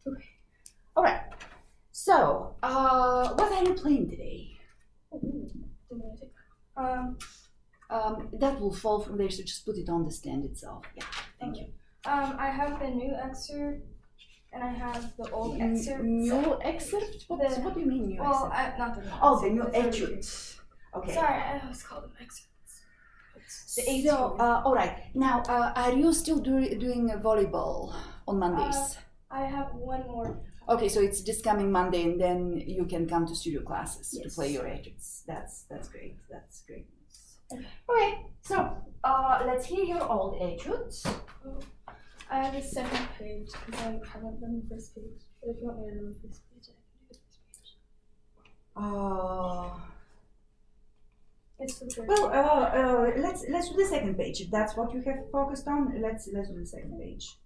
Okay. All right. So, what are you playing today? That will fall from there, so just put it on the stand itself. Yeah, thank you. I have the new excerpt, and I have the old excerpt. New excerpt? What do you mean new excerpt? Not the new Oh, the new etude. Okay. Sorry, I always call them excerpts. So, all right. Now, are you still doing volleyball on Mondays? I have one more. Okay, so it's this coming Monday, and then you can come to studio classes to Yes. play your etudes. That's great. That's great. Okay. Okay, so let's hear your old etudes. I have the second page because I haven't done the first page. But if you want me to do the first page, I can do the first page. It's the first. Well, let's do the second page. If that's what you have focused on, let's do the second page.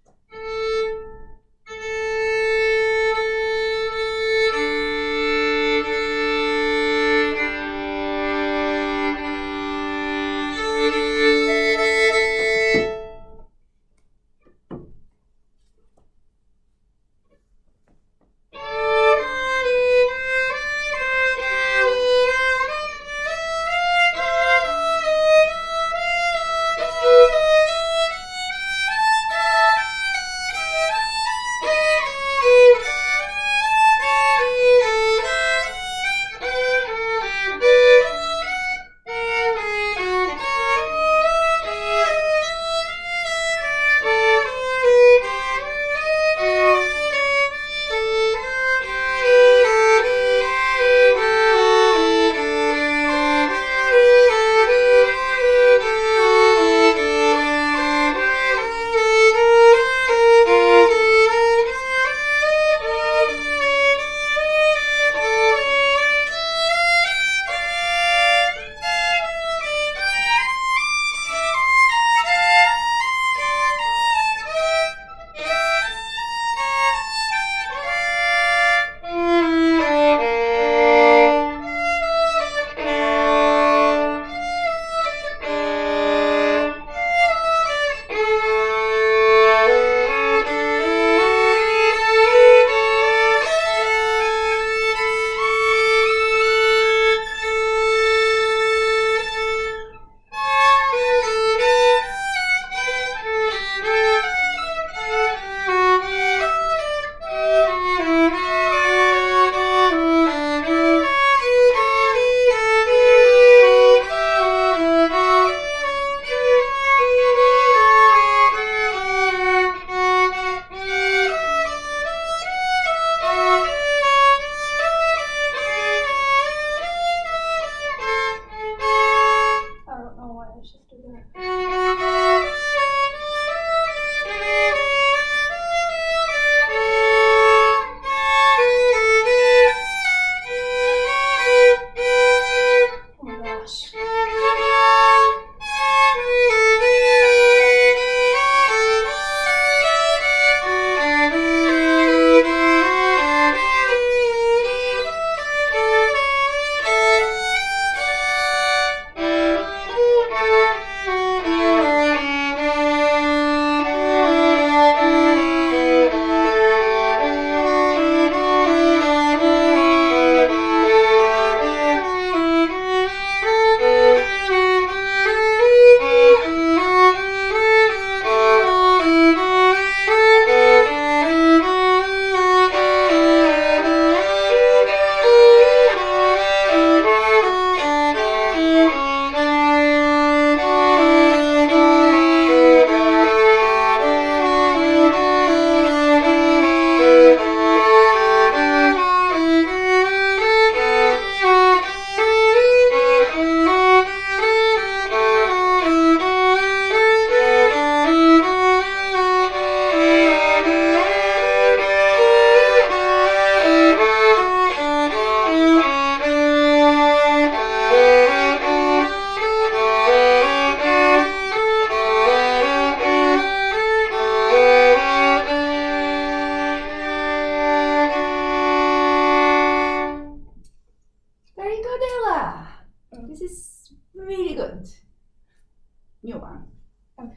Okay.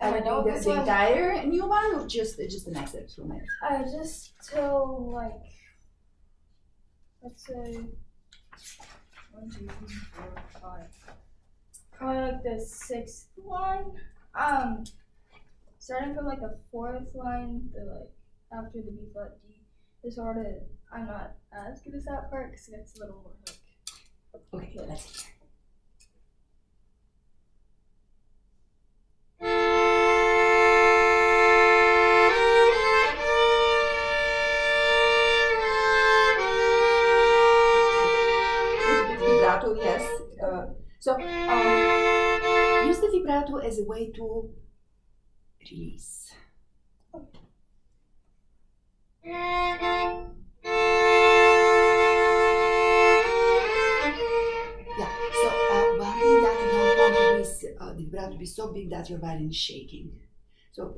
And I know the this one. entire new one, or just the next step from it? Just till like, let's say 1, 2, 3, 4, 5. Probably like the 6th line. Starting from like the 4th line, the like after the B flat D, is sort of I'm not as good as that part because it's a little more like. Okay, let's hear. Vibrato, yes. So use the vibrato as a way to release. Yeah. So one thing that you don't want to do is the vibrato to be so big that your violin is shaking. So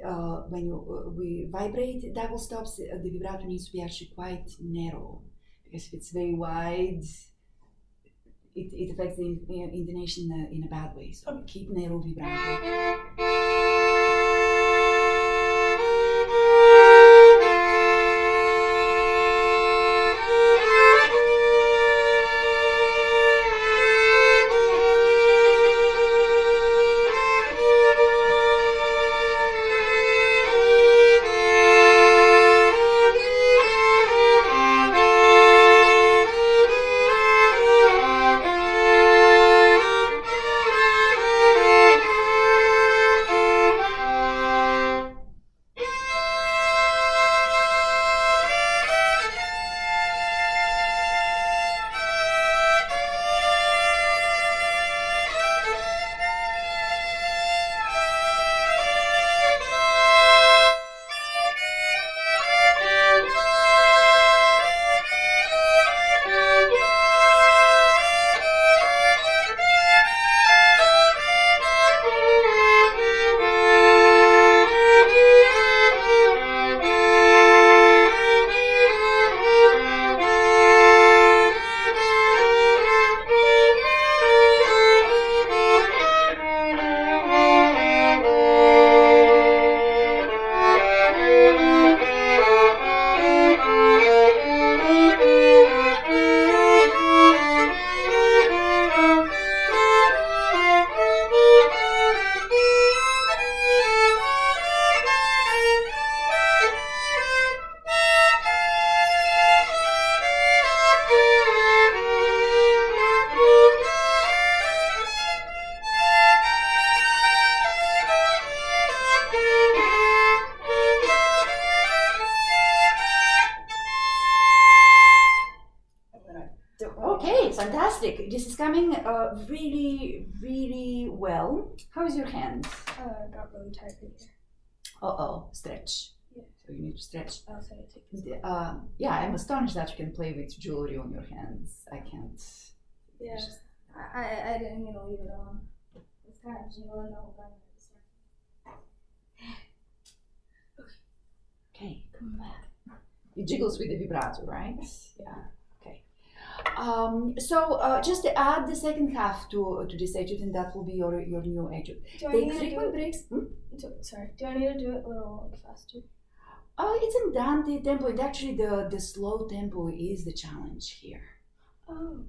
when we vibrate double stops, the vibrato needs to be actually quite narrow, because if it's very wide, it affects the intonation in a bad way. So keep narrow vibrato. Okay, fantastic. This is coming really, really well. How is your hand? I got really tired right here. Uh-oh, stretch. Yeah. So you need to stretch. I was gonna take this. Yeah, I'm astonished that you can play with jewelry on your hands. I can't. Yeah. I didn't mean to leave it on. It's kind of jiggling the whole time. Okay, come back. It jiggles with the vibrato, right? Yeah. Okay. So just to add the second half to this etude, and that will be your new etude. Take frequent breaks. Sorry. Do I need to do it a little like, faster? It's andante tempo, and actually the slow tempo is the challenge here. Oh.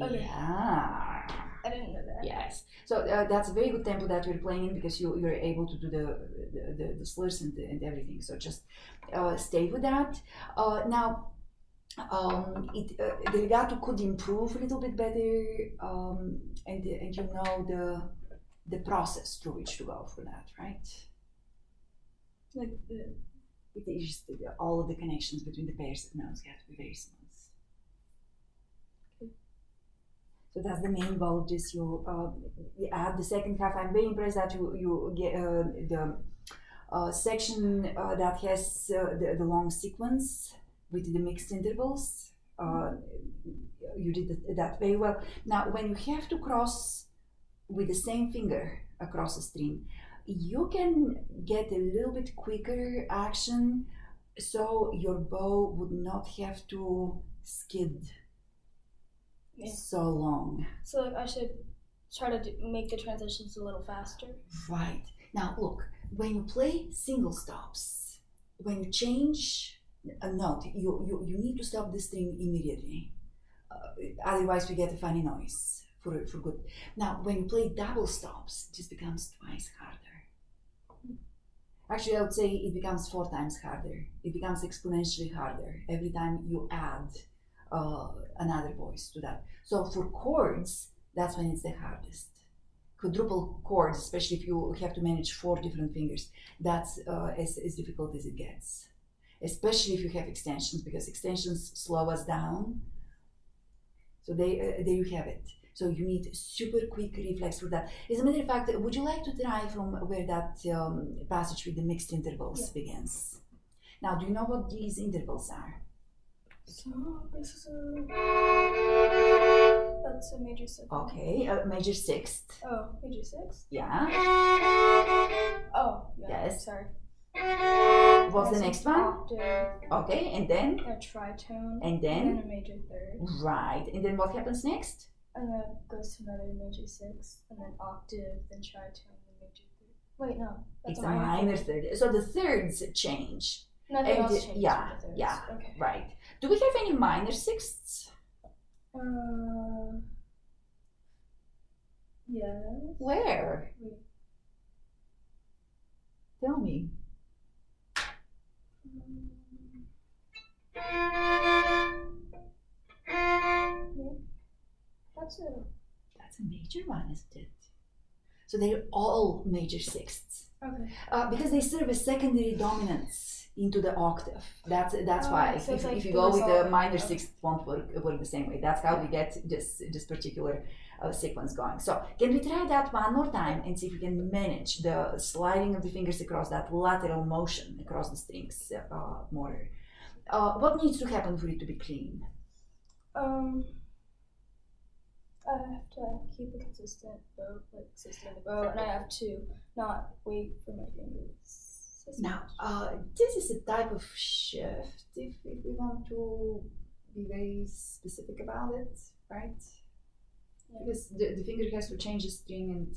Okay. Yeah. I didn't know that. Yes. So that's a very good tempo that you're playing in, because you're able to do the slurs and everything. So just stay with that. Now, the legato could improve a little bit better, and you know the process through which to go for that, right? Like it is just all of the connections between the pairs of notes have to be very smooth. So that's the main goal of this. You add the second half. I'm very impressed that you get the section that has the long sequence with the mixed intervals. You did that very well. Now, when you have to cross with the same finger across the string, you can get a little bit quicker action, so your bow would not have to skid so long. So like I should try to make the transitions a little faster. Right. Now look, when you play single stops, when you change a note, you need to stop the string immediately. Otherwise we get a funny noise for good. Now when you play double stops, it just becomes twice harder. Actually, I would say it becomes 4 times harder. It becomes exponentially harder every time you add another voice to that. So for chords, that's when it's the hardest. Quadruple chords, especially if you have to manage 4 different fingers, that's as difficult as it gets. Especially if you have extensions, because extensions slow us down. So there you have it. So you need super quick reflex for that. As a matter of fact, would you like to try from where that passage with the mixed intervals begins? Now, do you know what these intervals are? So this is that's a major 7th. Okay, major 6th. Oh, major 6th? Yeah. Oh, yeah. Yes. Sorry. What's the next one? Octave. Okay, and then? A tritone. And then? a major 3rd. Right, and then what happens next? And then it goes to another major 6th, and then octave, then tritone, then major 3rd. Wait, no. That's It's a minor 3rd. So the thirds change. Nothing else changes Yeah, with the thirds. yeah, Okay. right. Do we have any minor 6ths? Yes. Where? Wait. Tell me. That's a major one, isn't it? So they're all major 6ths. Okay. Because they serve as secondary dominants into the octave. That's why. So If, like if you the go with the resolving, minor okay. 6th, it won't work the same way. That's how we get this particular sequence going. So can we try that one more time and see if we can manage the sliding of the fingers across that lateral motion across the strings more? What needs to happen for it to be clean? I have to keep a consistent bow, and I have to not wait for my fingers. Now, this is a type of shift, if we want to be very specific about it, right? Yeah. Because the finger has to change the string and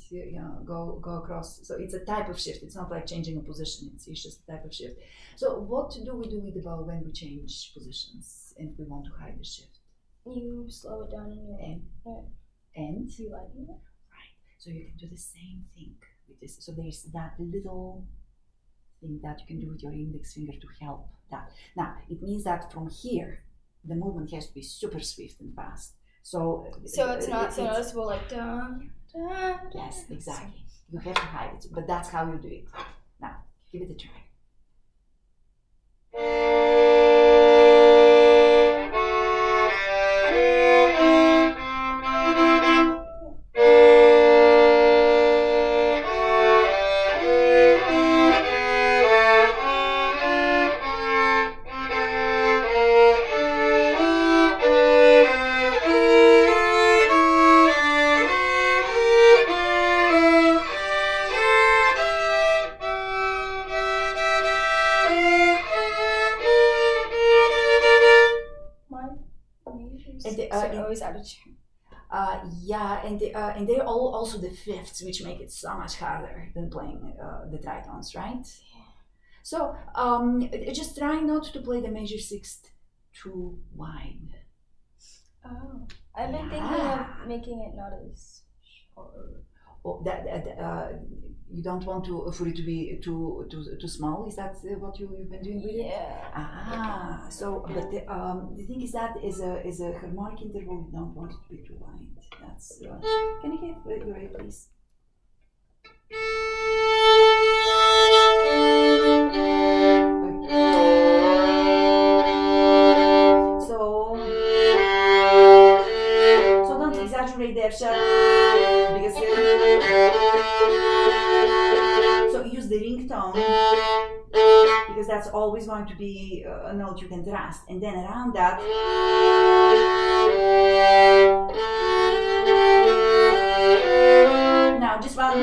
go across. So it's a type of shift. It's not like changing a position. It's just a type of shift. So what do we do with the bow when we change positions and we want to hide the shift? You slow it down in your and you lighten it. Right. So you can do the same thing with this. So there's that little thing that you can do with your index finger to help that. Now it means that from here the movement has to be super swift and fast. So it's not so noticeable like da, da. Yes, exactly. You have to hide it, but that's how you do it. Now give it a try. Always out of tune. And they're all also the fifths, which make it so much harder than playing the tritones, right? Yeah. So just try not to play the major 6th too wide. Oh, I've been thinking of making it not as short. Oh, you don't want for it to be too small. Is that what you've been doing with it? Yeah. So but the thing is that is a harmonic interval. You don't want it to be too wide. That's can you hit your A, please? So don't exaggerate there, because so use the ring tone, because that's always going to be a note you can trust, and then around that now just one.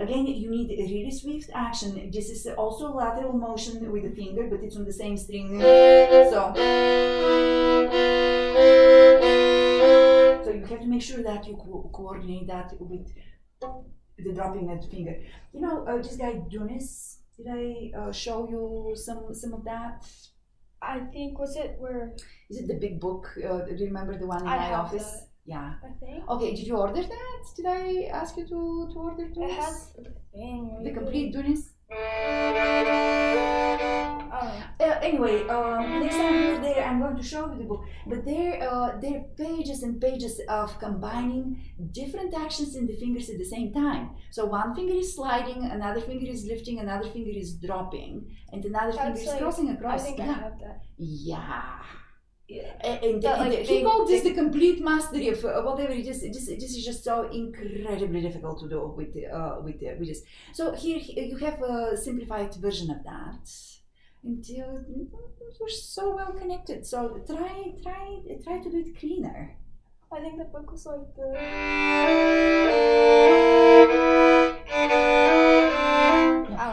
Again, you need a really swift action. This is also lateral motion with the finger, but it's on the same string. So have to make sure that you coordinate that with the dropping of the finger. You know, this guy Dunis, did I show you some of that? I think, was it where? Is it the big book? Do you remember the one in I my have office? that. Yeah. I think. Okay, did you order that? Did I ask you to order It Dunis? has the thing. The complete Dunis? Oh. Anyway, next time we're there, I'm going to show you the book. But there are pages and pages of combining different actions in the fingers at the same time. So one finger is sliding, another finger is lifting, another finger is dropping, and another finger is crossing across. I think I have that. Yeah. Yeah. And That, he called this the complete mastery of whatever it is. This is just so incredibly difficult to do with this. So here you have a simplified version of that, and you're so well connected. So try to do it cleaner. I think the book was like the.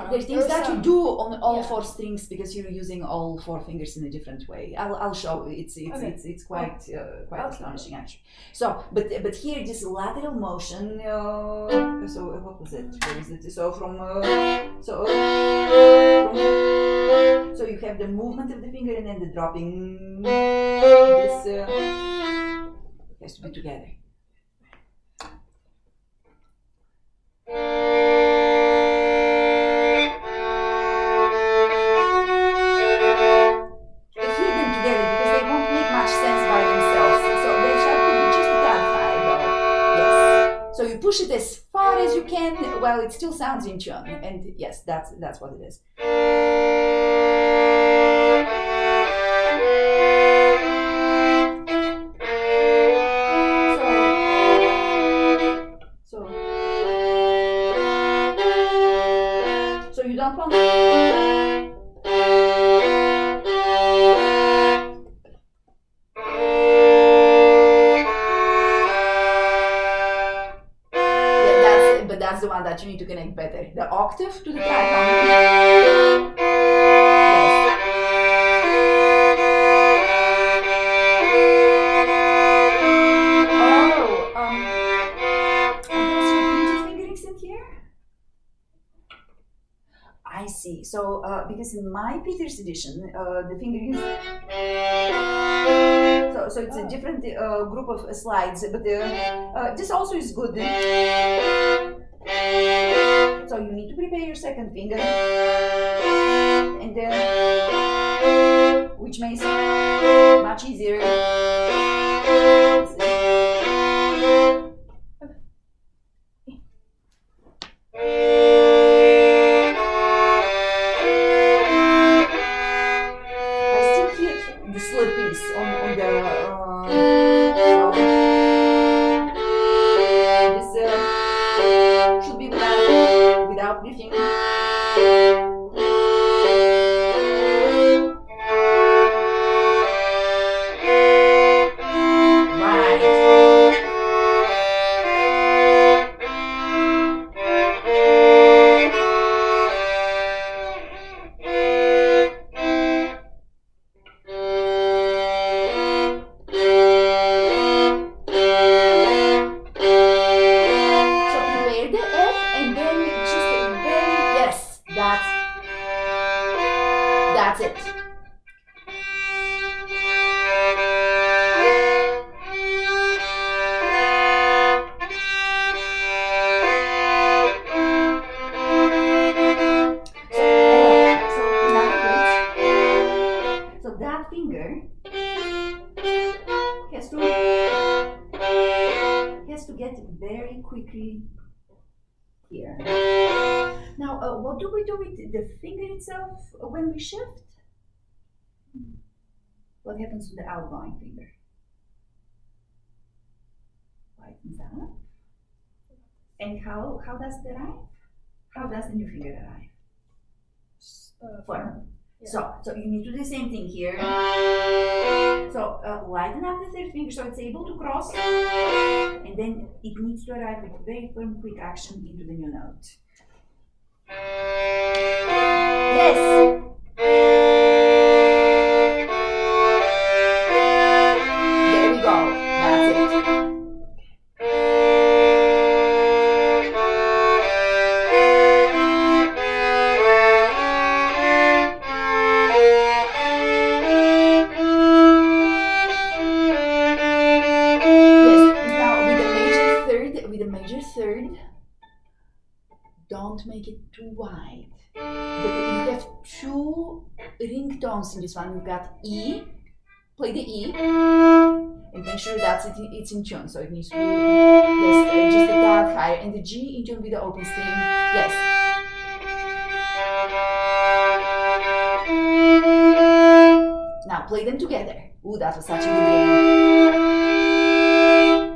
There's things that you do on all four strings because you're using all four fingers in a different way. I'll show you. It's quite astonishing actually. So, but here this lateral motion. So what was it? Where is it? So so you have the movement of the finger and then the dropping. This has to be together. Push it as far as you can while it still sounds in tune, and yes, that's what it is. So you don't want. That's the one that you need to connect better. The octave to the tritone. Yes. There's your pinky fingerings in here? I see. So, because in my Peter's edition, the fingerings. So it's a different group of slides, but this also is good. So you need to prepare your second finger, and then, which makes it much easier. I still hear the slip piece on the. Should be without lifting. That's it. So that finger has to get very quickly here. Now, what do we do with the finger itself when we shift? What happens to the outgoing finger? Lightens up. And how does it arrive? How does the new finger arrive? Firm. Yeah. So you need to do the same thing here. So lighten up the third finger so it's able to cross, and then it needs to arrive with very firm, quick action into the new note. Yes. There we go. That's it. third, don't make it too wide. But you have two ringtones in this one. You've got E, play the E, and make sure that it's in tune. So it needs to be yes, just a tad higher, and the G in tune with the open string. Yes. Now play them together. Ooh, that was such a good game.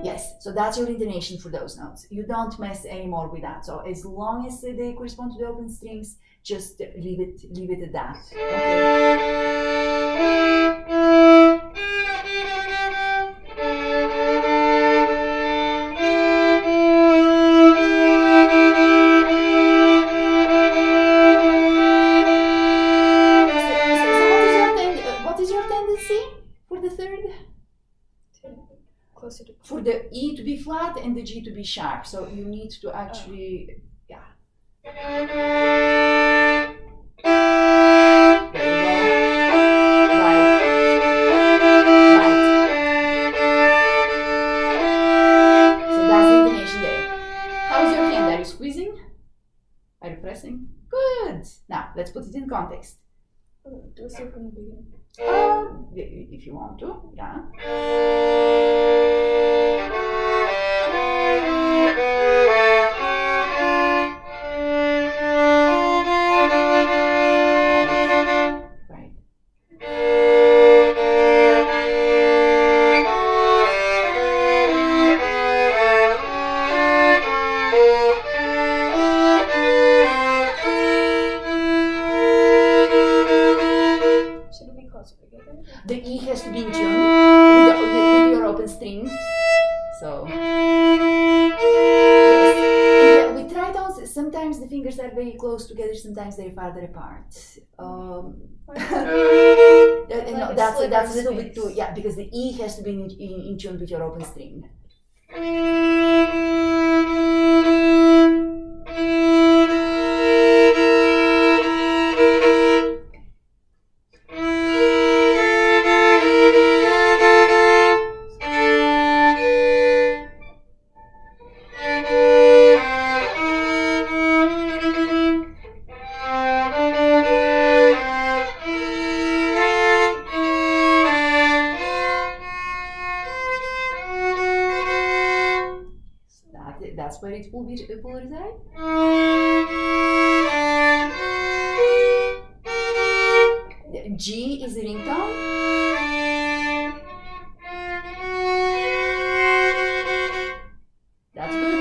Yes, so that's your intonation for those notes. You don't mess anymore with that. So as long as they correspond to the open strings, just leave it at that. So what is your tendency for the third? Closer to for the E to be flat and the G to be sharp. So you need to actually, yeah. There we go. Right. So that's the intonation there. How's your hand? Are you squeezing? Are you pressing? Good. Now let's put it in context. do I start from the beginning? If you want to, yeah. Right. Should it be closer together? The E has to be in tune with your open string. So yes. And with tritons, sometimes the fingers are very close together, sometimes they're farther apart. No, that's a little bit too, yeah, because the E has to be in tune with your open string. That's where it will be reside. G is the ringtone. That's good.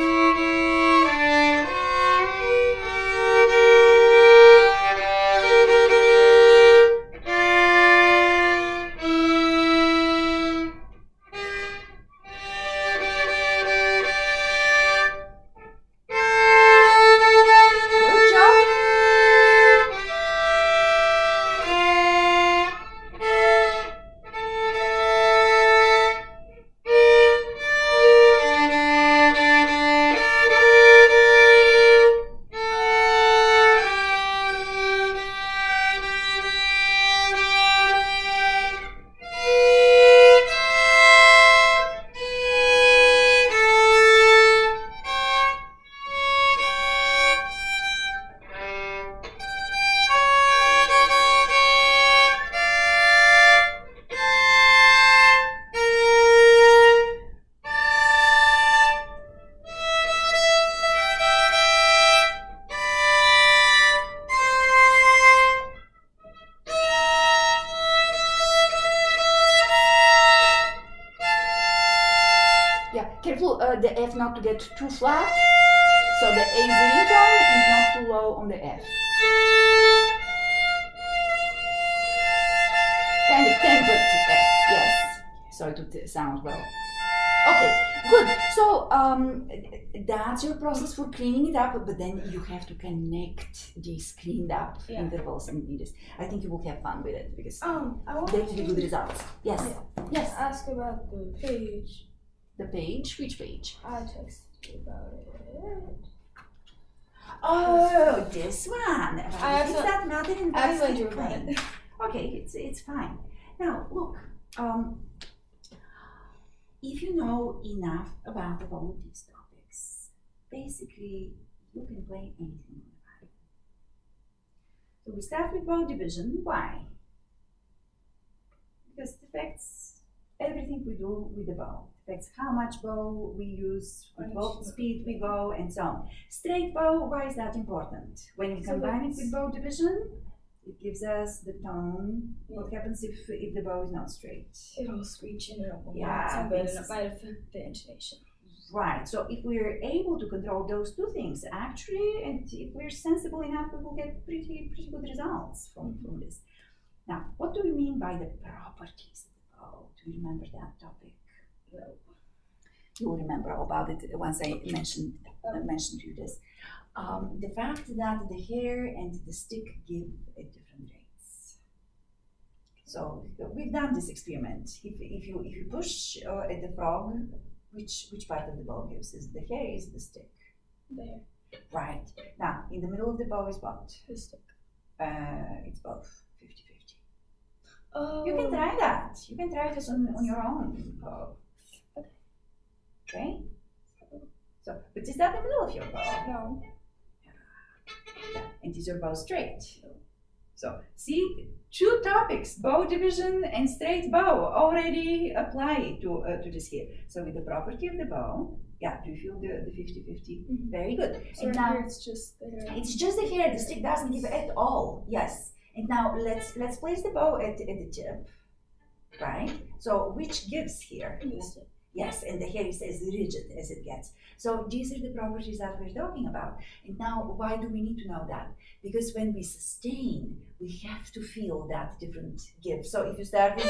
Careful the F not to get too flat. So the A is the ringtone and not too low on the F. Kind of tempered F, yes. So it would sound well. Okay, good. So that's your process for cleaning it up, but then you have to connect these cleaned up intervals and this. I think you will have fun with it because I want they will be good results. Yes. Yes. Ask about the page. The page? Which page? I texted you about it. Oh, this one. Is that not in I drew about it. Okay, it's fine. Now look, if you know enough about all of these topics, basically you can play anything on the violin. So we start with bow division. Why? Because it affects everything we do with the bow. It affects how much bow we use, with what speed we go, and so on. Straight bow, why is that important? When we combine it with bow division, it gives us the tone. What happens if the bow is not straight? It'll screech and it'll Yeah, and it might affect the intonation. Right. So if we're able to control those two things, actually, and if we're sensible enough, we will get pretty good results from this. Now, what do we mean by the properties of the bow? Do you remember that topic? No. You'll remember all about it once I mentioned to you this. The fact that the hair and the stick give at different rates. So we've done this experiment. If you push at the frog, which part of the bow gives? Is the hair? Is the stick? There. Right. Now, in the middle of the bow is what? The stick. It's both 50-50. Oh. You can try that. You can try this on your own bow. Okay? So, but is that the middle of your bow? No. Yeah. And is your bow straight? No. So, see, two topics, bow division and straight bow, already apply to this here. So, with the property of the bow, yeah, do you feel the 50-50? Mm-hmm. Very good. So and now, it's just the hair. It's just the hair. The stick doesn't give at all. Yes. And now let's place the bow at the tip, right? So which gives here? Yes, and the hair is as rigid as it gets. So these are the properties that we're talking about. And now, why do we need to know that? Because when we sustain, we have to feel that different give. So if you start with,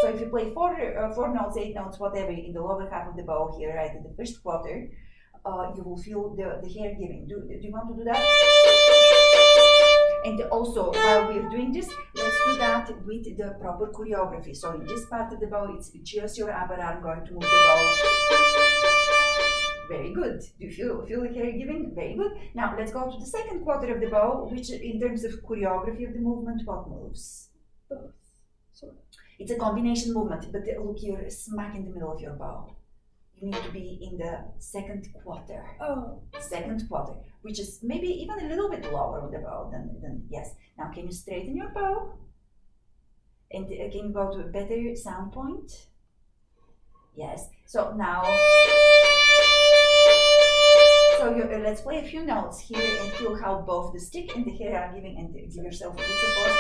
so if you play four notes, 8 notes, whatever, in the lower half of the bow here, right, in the first quarter, you will feel the hair giving. Do you want to do that? And also, while we're doing this, let's do that with the proper choreography. So in this part of the bow, it's just your upper arm going to move the bow. Very good. Do you feel the hair giving? Very good. Now let's go to the second quarter of the bow, which in terms of choreography of the movement, what moves? Both. Sort of. It's a combination movement, but look, you're smack in the middle of your bow. You need to be in the second quarter. Oh. Second quarter, which is maybe even a little bit lower on the bow than yes. Now, can you straighten your bow? And can you go to a better sound point? Yes. So now, let's play a few notes here and feel how both the stick and the hair are giving, and give yourself a good support.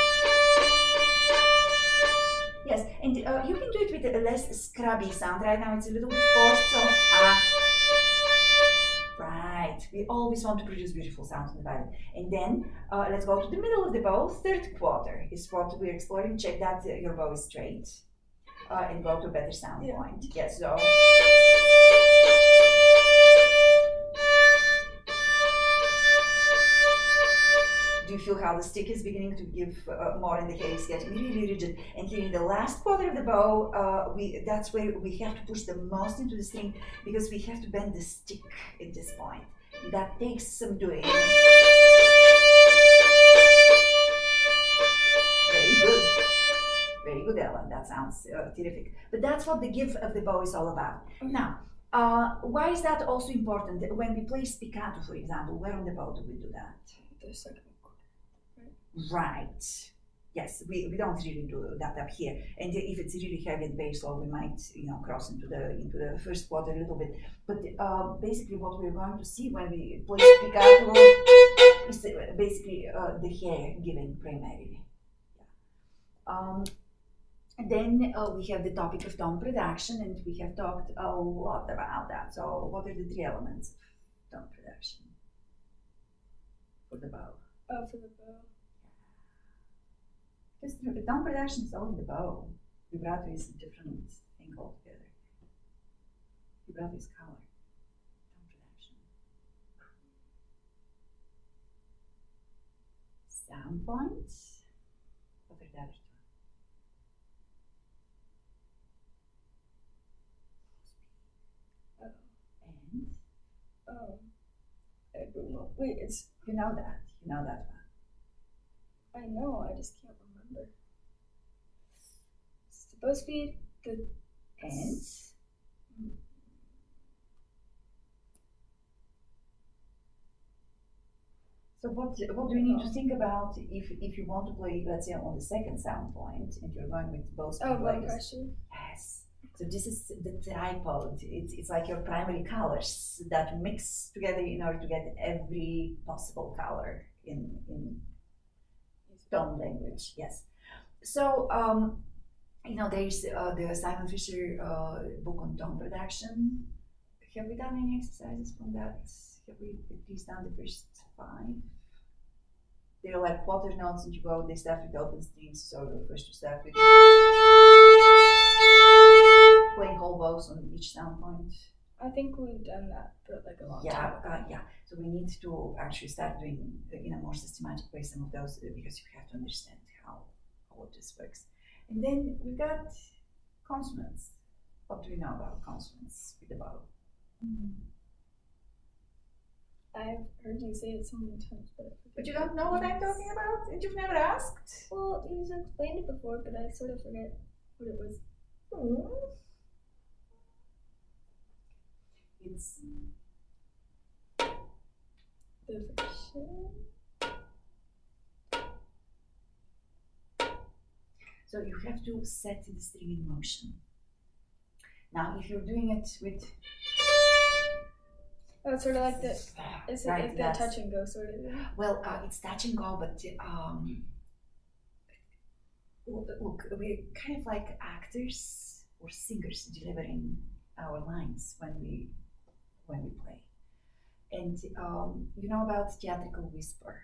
Yes, and you can do it with a less scrubby sound. Right now it's a little bit forced, so right. We always want to produce beautiful sounds in the violin. And then let's go to the middle of the bow. Third quarter is what we're exploring. Check that your bow is straight, and go to a better sound point. Yes, so. Do you feel how the stick is beginning to give more and the hair is getting really rigid? And here in the last quarter of the bow, that's where we have to push the most into the string, because we have to bend the stick at this point. That takes some doing. Very good. Very good, Ellen. That sounds terrific. But that's what the give of the bow is all about. Now, why is that also important? When we play spiccato, for example, where on the bow do we do that? The second. Right. Yes, we don't really do that up here. And if it's really heavy and very slow, we might cross into the first quarter a little bit. But basically, what we're going to see when we play spiccato is basically the hair giving primarily. Then we have the topic of tone production, and we have talked a lot about that. So, what are the 3 elements of tone production for the bow? For the bow. Because the tone production is all in the bow. Vibrato is a different thing altogether. Vibrato is color. Tone production. Sound points. What are the other 2? And? I don't know. Wait, it's. You know that. You know that one. I know, I just can't remember. It's the bow speed, the. And? So what do you need to think about if you want to play, let's say, on the second sound point, and you're going with both Oh, blood players? pressure. Yes. So this is the tripod. It's like your primary colors that mix together in order to get every possible color in tone language. Yes. So there's the Simon Fisher book on tone production. Have we done any exercises from that? Have we at least done the first 5? They're like quarter notes, and they start with open strings. So the first to start with playing whole bows on each sound point. I think we've done that for like a long time. Yeah. So we need to actually start doing in a more systematic way some of those because you have to understand how all of this works. And then we've got consonants. What do we know about consonants with the bow? I've heard you say it so many times, but you don't know what I'm talking about? And you've never asked? Well, you've explained it before, but I sort of forget what it was. It's the friction. So you have to set the string in motion. Now, if you're doing it with it's sort of like the like the touch and go sort of thing? Well, it's touch and go, but look, we're kind of like actors or singers delivering our lines when we play. And you know about theatrical whisper,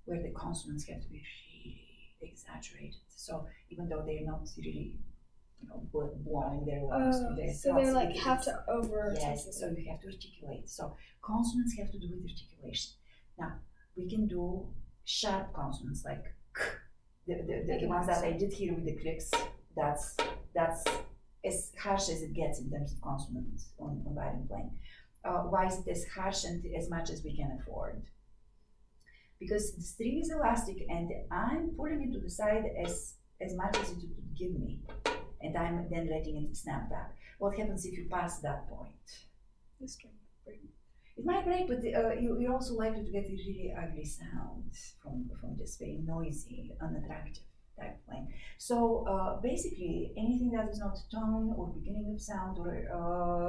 where the consonants have to be really exaggerated. So even though they're not really blowing their lungs through their so they like have to over. Yes, so you have to articulate. So consonants have to do with articulation. Now we can do sharp consonants like k, the ones that I did here with the clicks. That's as harsh as it gets in terms of consonants on violin playing. Why is it as harsh and as much as we can afford? Because the string is elastic and I'm pulling it to the side as much as it would give me. And I'm then letting it snap back. What happens if you pass that point? The string might break. It might break, but you're also likely to get a really ugly sound from this very noisy, unattractive type of playing. So basically, anything that is not tone or beginning of sound or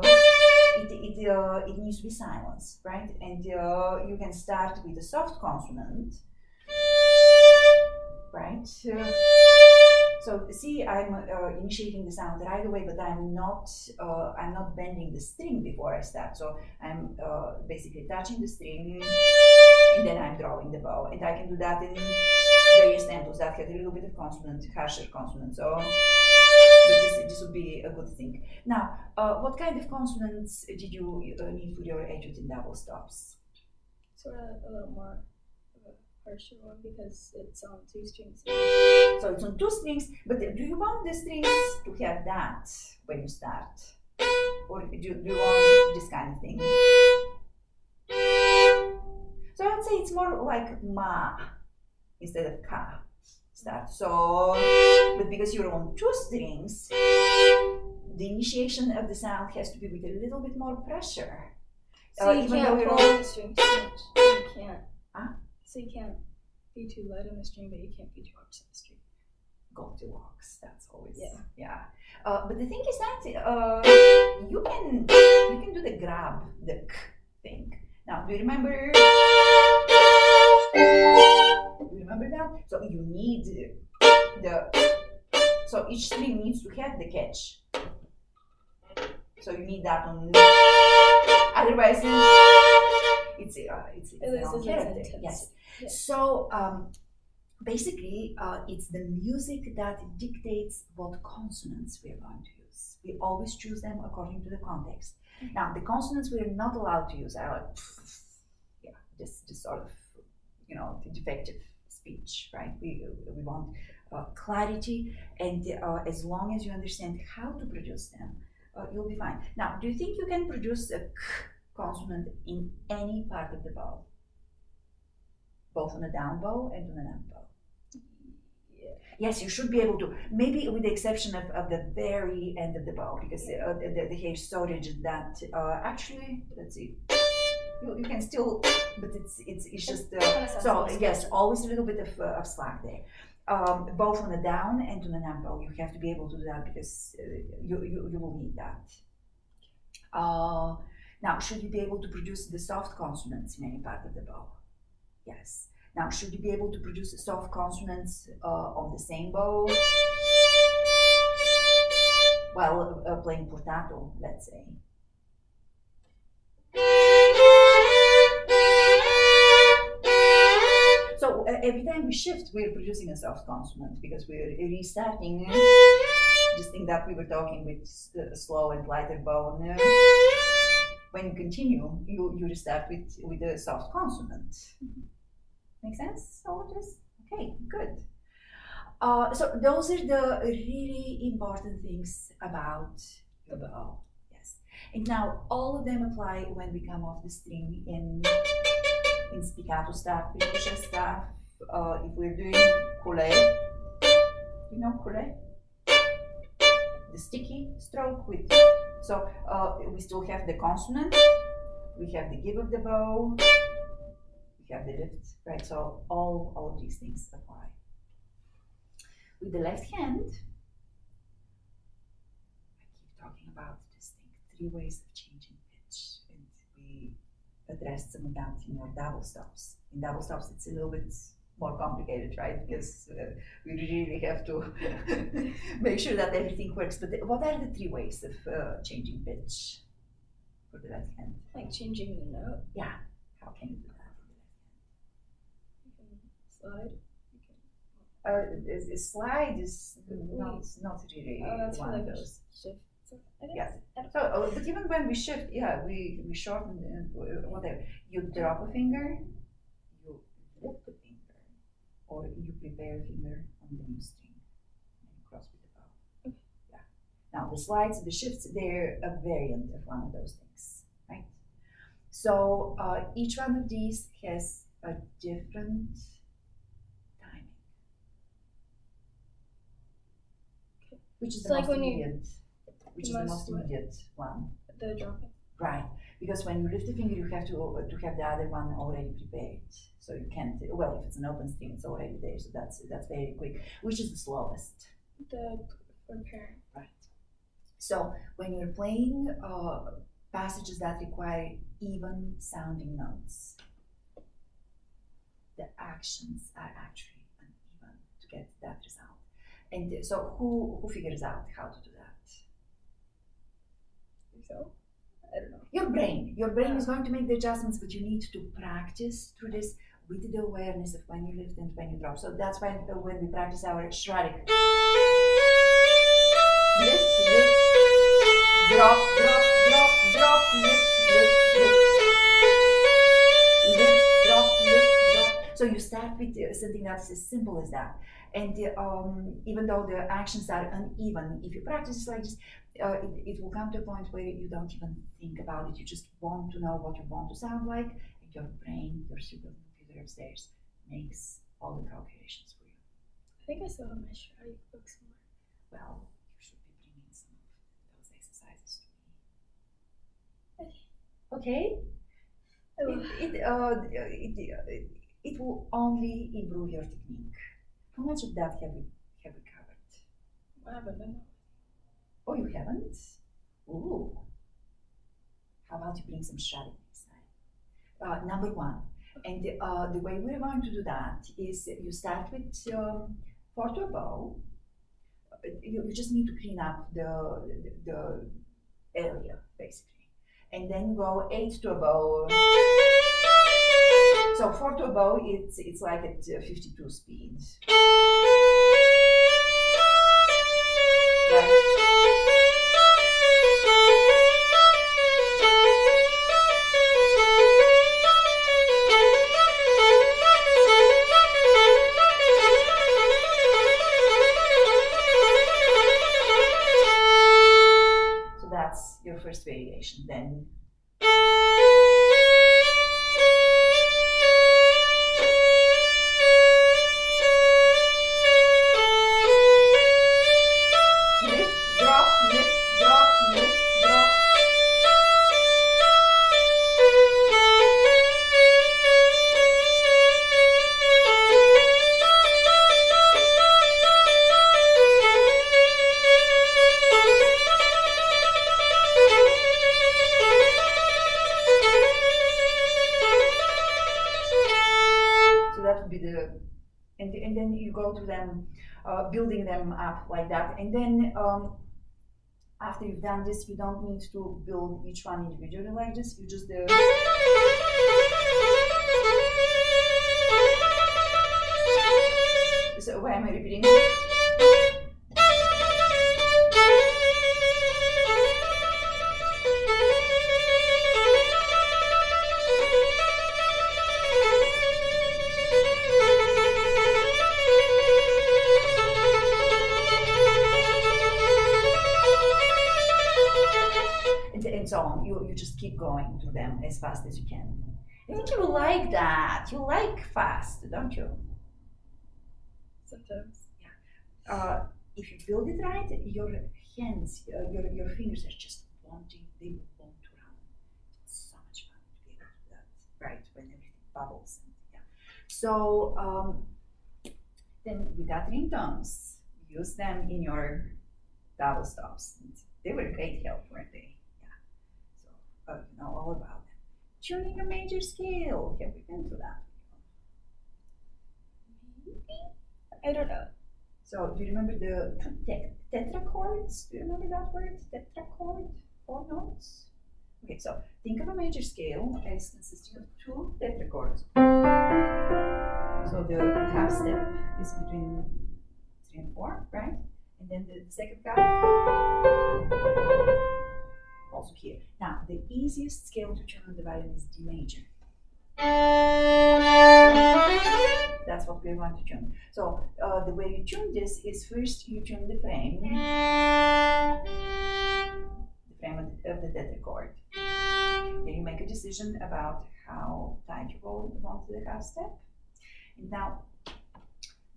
it needs to be silenced, right? And you can start with a soft consonant, right? So see, I'm initiating the sound right away, but I'm not bending the string before I start. So I'm basically touching the string, and then I'm drawing the bow, and I can do that in various tempos that have a little bit of consonant, harsher consonant. So, but this would be a good thing. Now, what kind of consonants did you need for your etude in double stops? Sort of a little more of a harsher one because it's on 2 strings. So it's on 2 strings, but do you want the strings to have that when you start? Or do you want this kind of thing? So I would say it's more like ma instead of ka start. So, but because you're on 2 strings, the initiation of the sound has to be with a little bit more pressure. So you can't pull on the string too much. You can't. Huh? So you can't be too light on the string, but you can't be too harsh on the string. Goldilocks. That's always yeah. But the thing is that you can do the grab, the k thing. Now, do you remember? That? So you need so each string needs to have the catch. So you need that on. Otherwise, it's wrong character. Yes. So basically, it's the music that dictates what consonants we are going to use. We always choose them according to the context. Now, the consonants we are not allowed to use are like, this sort of, defective speech, right? We want clarity, and as long as you understand how to produce them, you'll be fine. Now, do you think you can produce a k consonant in any part of the bow? Both on a down bow and on an up bow? Yes, you should be able to. Maybe with the exception of the very end of the bow, because the hair is so rigid that actually, let's see. you can still, but it's just so yes, always a little bit of slack there. Both on the down and on the up bow, you have to be able to do that because you will need that. Now, should you be able to produce the soft consonants in any part of the bow? Yes. Now, should you be able to produce soft consonants on the same bow? While playing portato, let's say. So every time we shift, we're producing a soft consonant because we're restarting. Just think that we were talking with a slow and lighter bow. When you continue, you restart with a soft consonant. Make sense? All of this? Okay, good. So those are the really important things about the bow. Yes. And now all of them apply when we come off the string in spiccato staff, percussion staff. If we're doing coulet, you know coulet? The sticky stroke with, so we still have the consonant, we have the give of the bow, we have the lift, right? So all of these things apply. With the left hand, I keep talking about this thing, 3 ways of changing pitch, and we addressed some of that in our double stops. In double stops, it's a little bit more complicated, right? Because we really have to make sure that everything works. But what are the 3 ways of changing pitch for the left hand? Like changing the note? Yeah. How can you do that? You can slide. Slide is not really one of those. Shift. Yes. So, but even when we shift, yeah, we shorten whatever. You drop a finger, you lift the finger, or you prepare a finger on the new string and you cross with the bow. Okay. Yeah. Now the slides, the shifts, they're a variant of one of those things, right? So each one of these has a different timing, which is the like most when immediate. Which is the most immediate one. The dropping. Right, because when you lift the finger, you have to have the other one already prepared. So you can't. Well, if it's an open string, it's already there. So that's very quick. Which is the slowest? The preparing. Right. So when you're playing passages that require even sounding notes, the actions are actually uneven to get that result. And so who figures out how to do that? So, I don't know. Your brain is going to make the adjustments, but you need to practice through this with the awareness of when you lift and when you drop. So that's why when we practice our shradik, lift, lift, drop, drop, drop, drop, lift, lift, lift, lift, drop, lift, drop. So you start with something that's as simple as that. And even though the actions are uneven, if you practice like this, it will come to a point where you don't even think about it. You just want to know what you want to sound like, and your brain, your supercomputer upstairs, makes all the calculations for you. I think I still have my shradik book somewhere. Well, you should be bringing some of those exercises to me. Okay? It will only improve your technique. How much of that have we covered? I haven't done that. Oh, you haven't? Ooh. How about you bring some shradik next time? Number 1. And the way we're going to do that is you start with 4 to a bow. You just need to clean up the area, basically. And then go 8 to a bow. So 4 to a bow, it's like at 52 speed. Right? So that's your first variation. Then and then you go to them, building them up like that, and then after you've done this, you don't need to build each one individually like this. You just do. So why am I repeating? And so on. You just keep going through them as fast as you can. I think you like that. You like fast, don't you? Sometimes. If you build it right, your hands, your fingers are just wanting, they want to run. It's so much fun to be able to do that, right? When everything bubbles. And, yeah. So then we got ringtones. Use them in your double stops. And they were a great help, weren't they? Yeah. So you know all about them. Tuning a major scale. Have we been through that? I don't know. So do you remember the tetrachords? Do you remember that word? Tetrachord? 4 notes? Okay, so think of a major scale as consisting of 2 tetrachords. So the half step is between 3 and 4, right? And then the second half also here. Now the easiest scale to tune on the violin is D major. That's what we want to tune. So the way you tune this is first you tune the frame of the tetrachord. Then you make a decision about how tight you want the half step. And now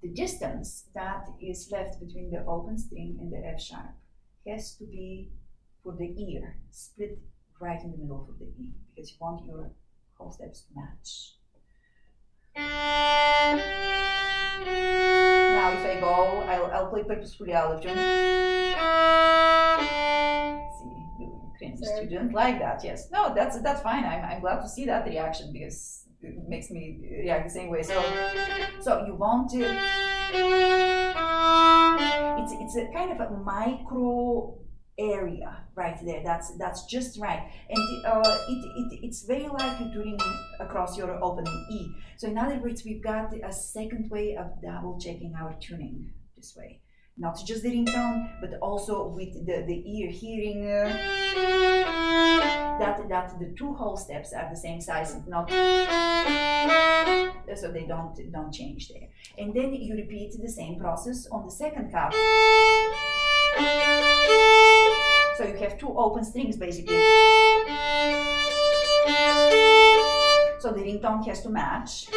the distance that is left between the open string and the F sharp has to be for the ear, split right in the middle for the E, because you want your whole steps to match. Now if I go, I'll play purposefully out of tune. See, you cringe. You didn't like that, yes. No, that's fine. I'm glad to see that reaction because it makes me react the same way. So you want to, it's a kind of a micro area right there. That's just right, and it's very likely to ring across your opening E. So in other words, we've got a second way of double checking our tuning this way, not just the ringtone, but also with the ear hearing that the 2 whole steps are the same size, and not so they don't change there. And then you repeat the same process on the second half. So you have 2 open strings basically. So the ringtone has to match.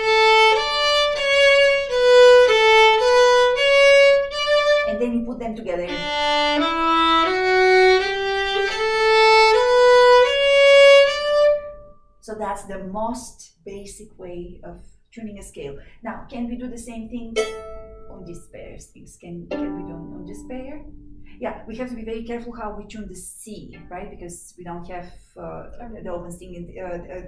And then you put them together. So that's the most basic way of tuning a scale. Now, can we do the same thing on these pair strings? Can we do on this pair? Yeah, we have to be very careful how we tune the C, right? Because we don't have the open string, and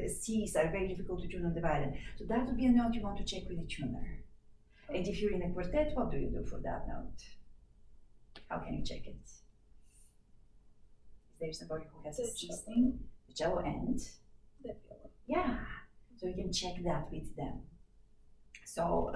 the C's are very difficult to tune on the violin. So that would be a note you want to check with a tuner. And if you're in a quartet, what do you do for that note? How can you check it? Is there somebody who has a C string, the cello, and the viola? Yeah, so you can check that with them. So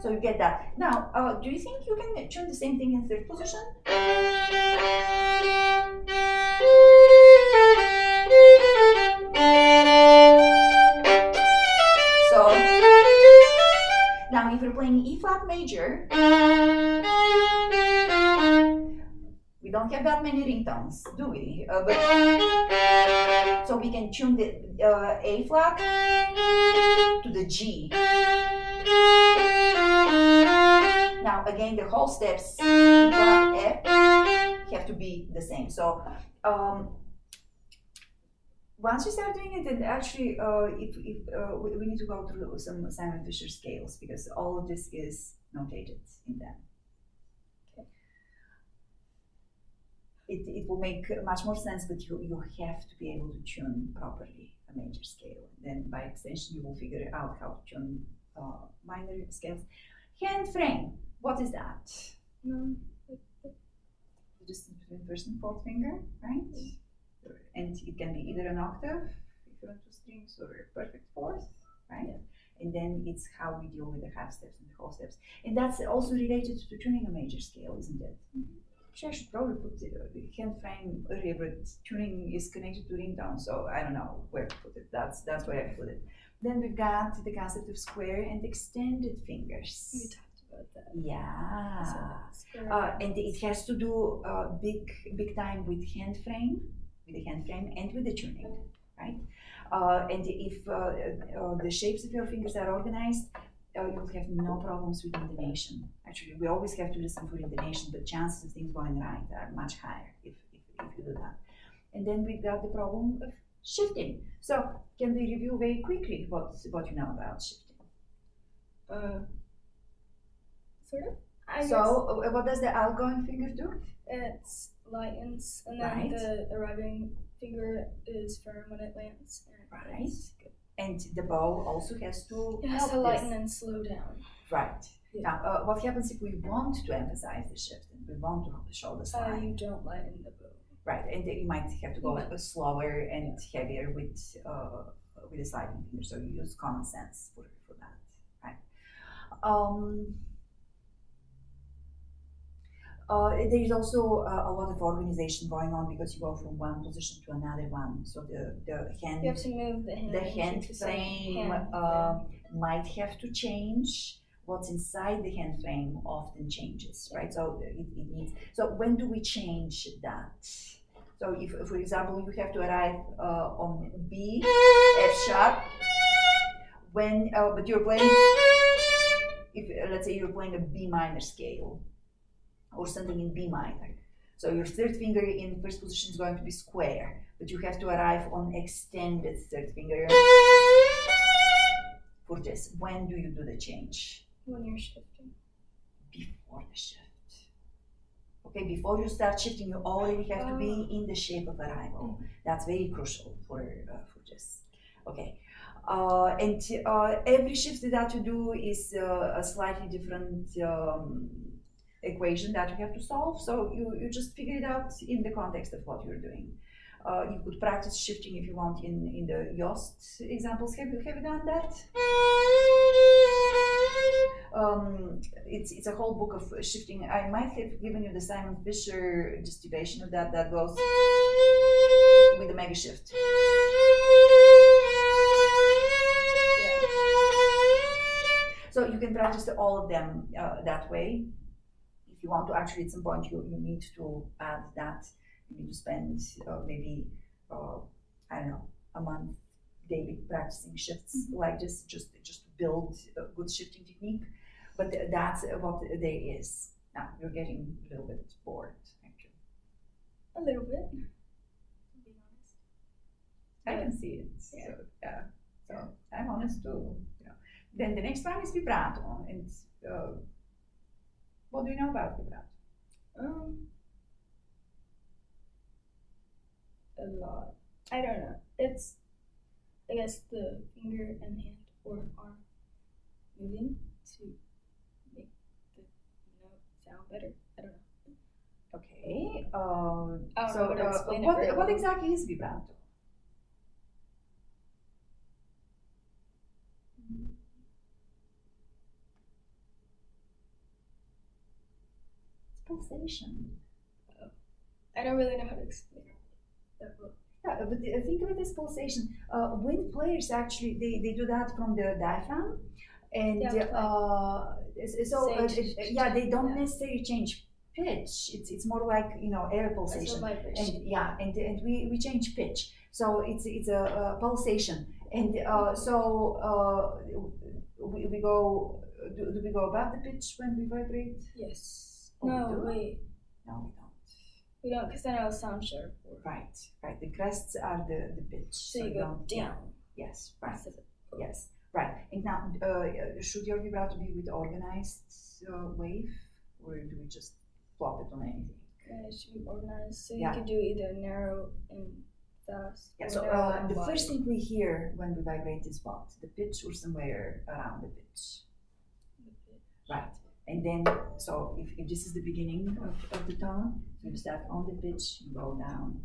so you get that. Now, do you think you can tune the same thing in third position? So now if you're playing E flat major, we don't have that many ringtones, do we? So we can tune the A flat to the G. Now again, the whole steps E flat, F have to be the same. So once you start doing it, and actually, we need to go through some Simon Fisher scales because all of this is notated in them. it will make much more sense, but you have to be able to tune properly a major scale. Then by extension, you will figure out how to tune minor scales. Hand frame, what is that? The distance between first and fourth finger, right? And it can be either an octave, if you want two strings, or a perfect fourth, right? Yeah. And then it's how we deal with the half steps and the whole steps. And that's also related to tuning a major scale, isn't it? Mm-hmm. Actually, I should probably put the hand frame earlier, but tuning is connected to ringtone, so I don't know where to put it. That's where I put it. Then we've got the concept of square and extended fingers. We talked about that. Yeah. And it has to do big time with the hand frame and with the tuning, right? And if the shapes of your fingers are organized, you'll have no problems with intonation. Actually, we always have to listen for intonation, but chances of things going right are much higher if you do that. And then we've got the problem of shifting. So, can we review very quickly what you know about shifting? Sort of. So, what does the outgoing finger do? It lightens, and then the arriving finger is firm when it lands. Right. And the bow also has to lighten and slow down. Right. Yeah. Now, what happens if we want to emphasize the shift and we want to show the slide? You don't lighten the bow. Right, and you might have to go slower and heavier with the sliding finger. So you use common sense for that, right? There is also a lot of organization going on because you go from one position to another one. So the hand, you have to move the hand frame might have to change. What's inside the hand frame often changes, right? So it needs. So when do we change that? So if, for example, you have to arrive on B, F sharp, when but you're playing, if let's say you're playing a B minor scale, or something in B minor. So your third finger in first position is going to be square, but you have to arrive on extended third finger for this. When do you do the change? When you're shifting. Before the shift. Okay, before you start shifting, you already have to be in the shape of arrival. That's very crucial for this. Okay. And every shift that you do is a slightly different equation that you have to solve. So you just figure it out in the context of what you're doing. You could practice shifting if you want in the Yost examples. Have you done that? It's a whole book of shifting. I might have given you the Simon Fisher distribution of that goes with the mega shift. So you can practice all of them that way. If you want to actually at some point you need to add that. You need to spend maybe I don't know, a month daily practicing shifts like this, just to build a good shifting technique. But that's what there is. Now you're getting a little bit bored, actually. A little bit, to be honest. I can see it. Yeah. So I'm honest too. You know. Then the next one is vibrato, and what do you know about vibrato? A lot. I don't know. It's, I guess, the finger and hand or arm moving to make the note sound better. I don't know. Okay. I don't know how to explain it. What exactly is vibrato? It's pulsation. I don't really know how to explain it. Yeah, but think of it as pulsation. Wind players actually they do that from the diaphragm, and they don't necessarily change pitch. It's more like air pulsation. And we change pitch. So it's a pulsation, and we go. Do we go above the pitch when we vibrate? Yes. Oh, no, wait. No, we don't. We don't, because then it'll sound sharp. Right. The crests are the pitch. So you go down. Yes, right. Yes, right. And now, should your vibrato be with organized wave, or do we just plop it on anything? it should be organized. So Yeah. you could do either narrow and fast. Yeah, or so narrow and the wide. first thing we hear when we vibrate is what? The pitch or somewhere around the pitch. Right. And then, so if this is the beginning of the tone, so you start on the pitch, you go down,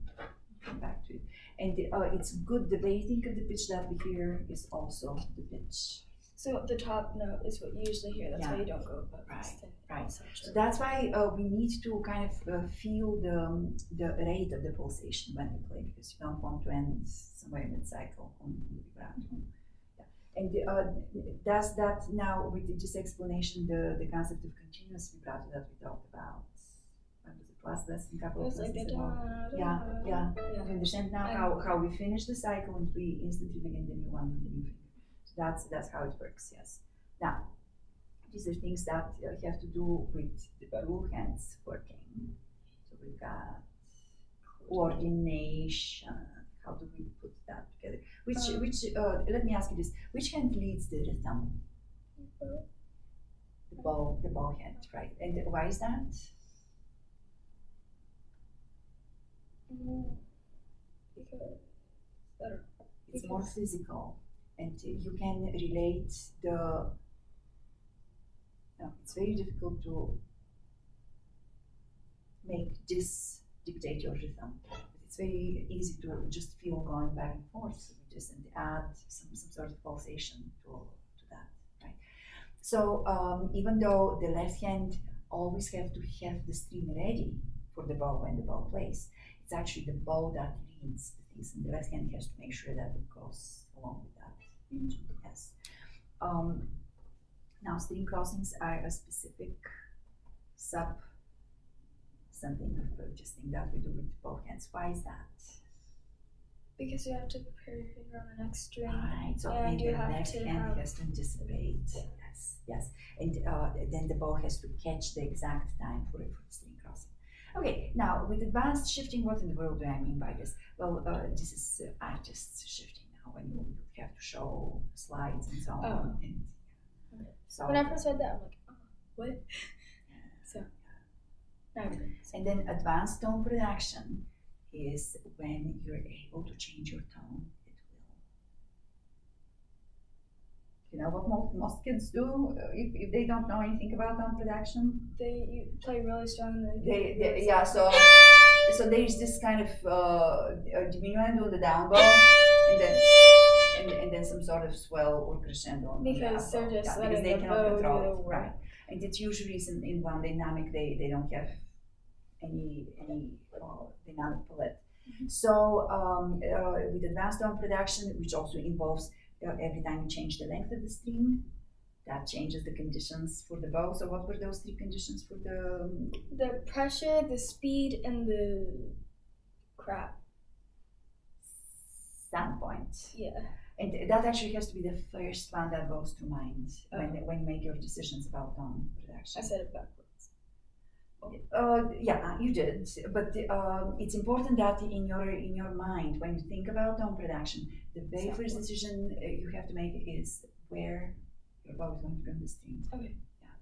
come back to it. And it's good, the way you think of the pitch that we hear is also the pitch. So the top note is what you usually hear. That's why you don't go above Right, this thing. right. So that's why we need to kind of feel the rate of the pulsation when we play, because you don't want to end somewhere mid-cycle on the vibrato. Yeah. And does that now, with this explanation, the concept of continuous vibrato that we talked about? When was it last lesson? Couple of lessons ago. Yeah. You understand now how we finish the cycle and we instantly begin the new one with the new finger. So that's how it works. Yes. Now, these are things that have to do with the two hands working. So we've got coordination. How do we put that together? Which let me ask you this: which hand leads the rhythm? The bow hand, right? And why is that? Because I don't know. It's more physical, and you can relate the. No, it's very difficult to make this dictate your rhythm. It's very easy to just feel going back and forth with this and add some sort of pulsation to that, right? So even though the left hand always have to have the string ready for the bow when the bow plays, it's actually the bow that leads the things, and the left hand has to make sure that it goes along with that. Yes. Now, string crossings are a specific something of just thing that we do with both hands. Why is that? Because you have to prepare your finger on the next string. Right, so and the you have left to hand has to anticipate. Yes. And then the bow has to catch the exact time for the string crossing. Okay, now with advanced shifting, what in the world do I mean by this? Well, this is artist shifting now, when you have to show slides and so on. And, so, when I first read that, I'm like, oh, what? So, and then advanced tone production is when you're able to change your tone at will. You know what most kids do if they don't know anything about tone production? You play really strong. So there's this kind of diminuendo on the down bow, and then some sort of swell or crescendo on the up because they're bow. just Because they cannot control it, right? right? And it's usually in one dynamic. They don't have any dynamic palette. Mm-hmm. So with advanced tone production, which also involves every time you change the length of the string, that changes the conditions for the bow. So what were those three conditions for the pressure, the speed, and the crap standpoint? Yeah. And that actually has to be the first one that goes to mind when you make your decisions about tone production. I said it backwards. Yeah, you did. But it's important that in your mind, when you think about tone production, the very first decision you have to make is where your bow is going to be on the string. Okay. Yeah.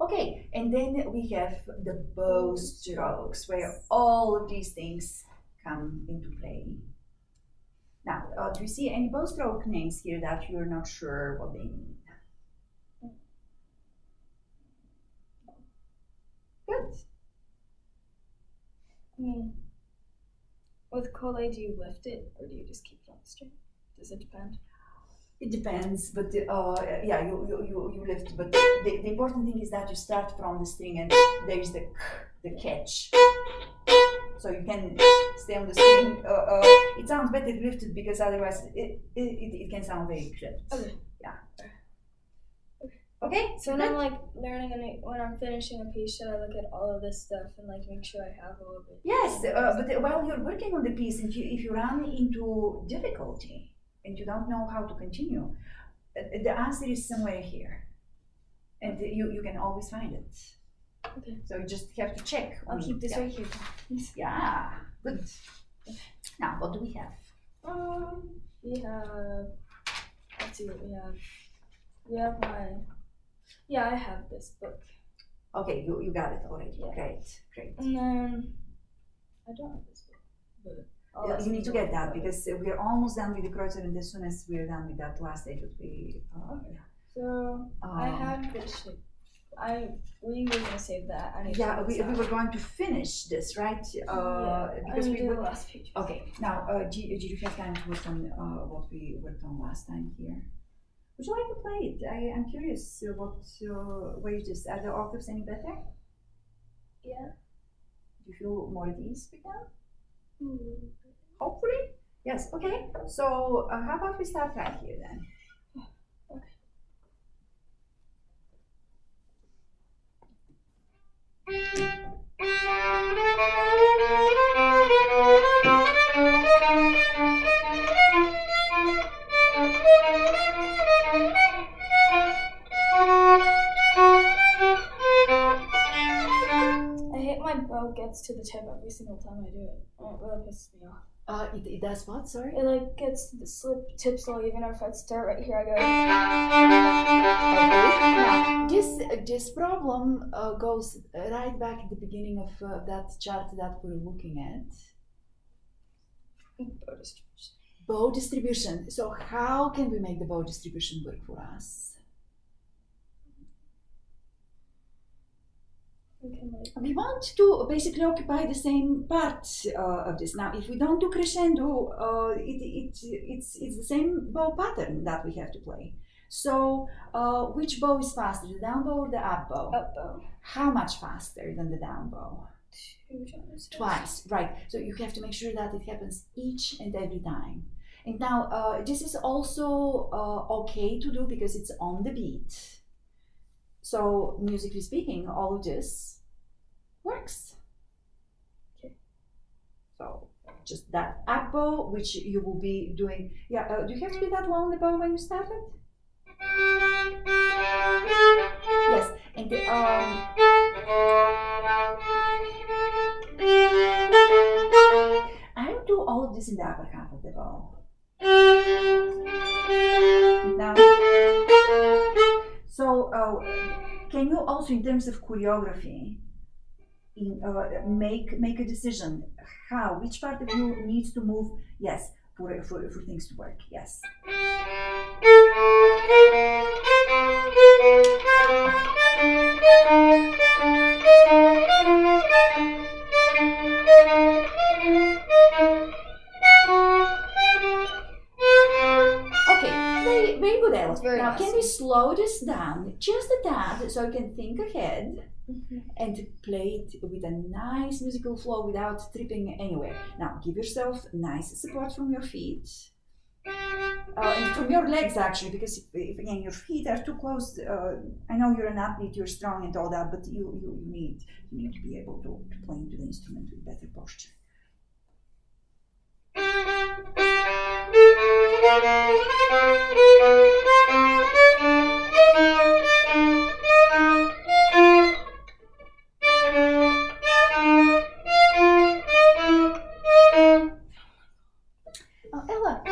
Okay, and then we have the bow strokes, where all of these things come into play. Now, do you see any bow stroke names here that you're not sure what they mean? Good. I mean, with Kool-Aid, do you lift it or do you just keep it on the string? Does it depend? It depends, but yeah, you lift. But the important thing is that you start from the string and there's the catch. So you can stay on the string. It sounds better lifted because otherwise it can sound very clipped. Okay. Yeah. Okay. So when I'm like learning when I'm finishing a piece, should I look at all of this stuff and like make sure I have all of it? Yes, but while you're working on the piece, if you run into difficulty and you don't know how to continue, the answer is somewhere here, and you can always find it. Okay. So you just have to check. I'll keep this right here. Yeah. Good. Now, what do we have? We have. Let's see what we have. We have my. Yeah, I have this book. Okay, you got it already. Yeah. Great. And then I don't have this book, but You need to get that because we're almost done with the Kreutzer, and as soon as we're done with that last stage, would be yeah. So I have this shape. We were gonna save that. I need Yeah, to we were going to finish this, right? Because we do were, the last page. okay. Now, do you have time to work on what we worked on last time here? Would you like to play it? I'm curious what ways this are the octaves any better? Yeah. Do you feel more at ease with them? Mm. Hopefully, yes. Okay. So how about we start right here then? Okay. I hate my bow gets to the tip every single time I do it. It really pisses me off. It does what? Sorry. It like gets to the slip tip slow even if I start right here. I go. Okay. Now this problem goes right back at the beginning of that chart that we're looking at. Bow distribution. Bow distribution. So how can we make the bow distribution work for us? We want to basically occupy the same part of this. Now, if we don't do crescendo, it's the same bow pattern that we have to play. So, which bow is faster, the down bow or the up bow? Up bow. How much faster than the down bow? 2 times. Twice, right. So you have to make sure that it happens each and every time. And now, this is also okay to do because it's on the beat. So, musically speaking, all of this works. Okay. So, just that up bow, which you will be doing. Yeah, do you have to be that low on the bow when you started? Yes, and I will do all of this in the upper half of the bow. Now, so can you also, in terms of choreography, make a decision which part of you needs to move? Yes, for things to work. Yes. Okay, very good, Ella. Now, can we slow this down just a tad so I can think ahead and play it with a nice musical flow without tripping anywhere? Now, give yourself nice support from your feet. And from your legs, actually, because if again your feet are too close, I know you're an athlete, you're strong and all that, but you need to be able to play into the instrument with better posture. Ella.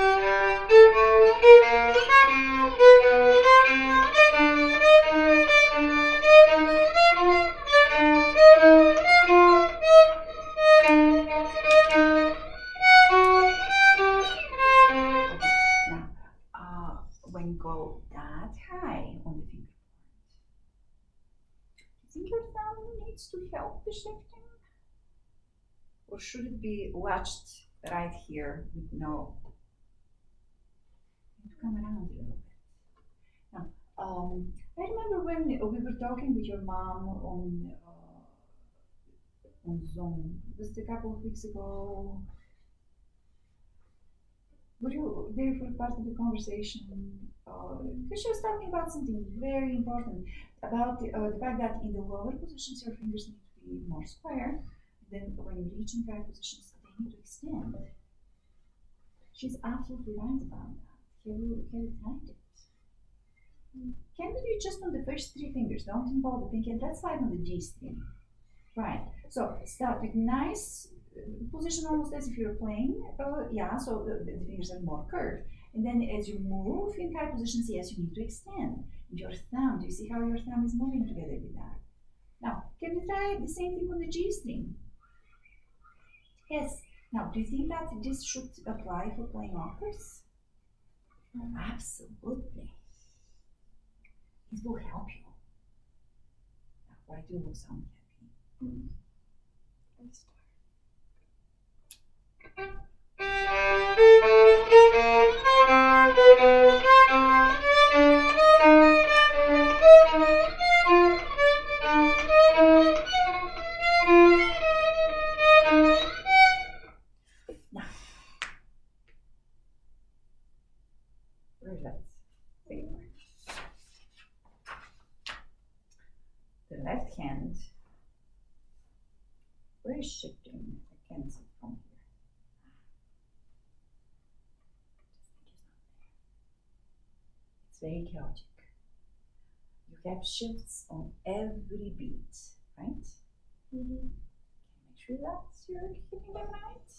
When you go that high on the finger point, do you think your thumb needs to help the shifting? Or should it be latched right here with no? To come around a little bit. Now, I remember when we were talking with your mom on Zoom, just a couple of weeks ago. Were you there for part of the conversation? Because she was talking about something very important, about the fact that in the lower positions your fingers need to be more square. Then when you reach in high positions, they need to extend. She's absolutely right about that. Have you tried it? Can we do it just on the first 3 fingers? Don't involve the pinky, and let's slide on the G string. Right. So start with nice position, almost as if you're playing. So the fingers are more curved. And then as you move in high positions, yes, you need to extend. And your thumb, do you see how your thumb is moving together with that? Now, can we try the same thing on the G string? Yes. Now, do you think that this should apply for playing octaves? Absolutely. It will help you. Now, why do you sound happy? Now, where's that? The left hand, where is shifting? I can't see from here. It's very chaotic. You have shifts on every beat, right? Mm-hmm. Make sure that you're hitting them right.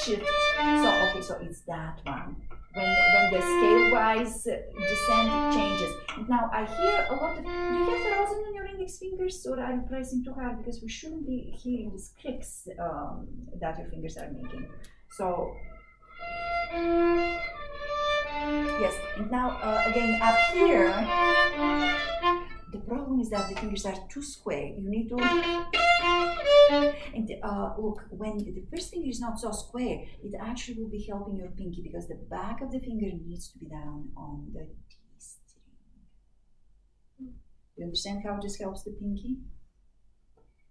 Shift. So okay, so it's that one. When the scale-wise descent changes. Now I hear a lot of. Do you have frozen on your index fingers, or are you pressing too hard? Because we shouldn't be hearing these clicks that your fingers are making. So yes. And now again up here, the problem is that the fingers are too square. You need to. And look, when the first finger is not so square, it actually will be helping your pinky because the back of the finger needs to be down on the D string. Do you understand how this helps the pinky?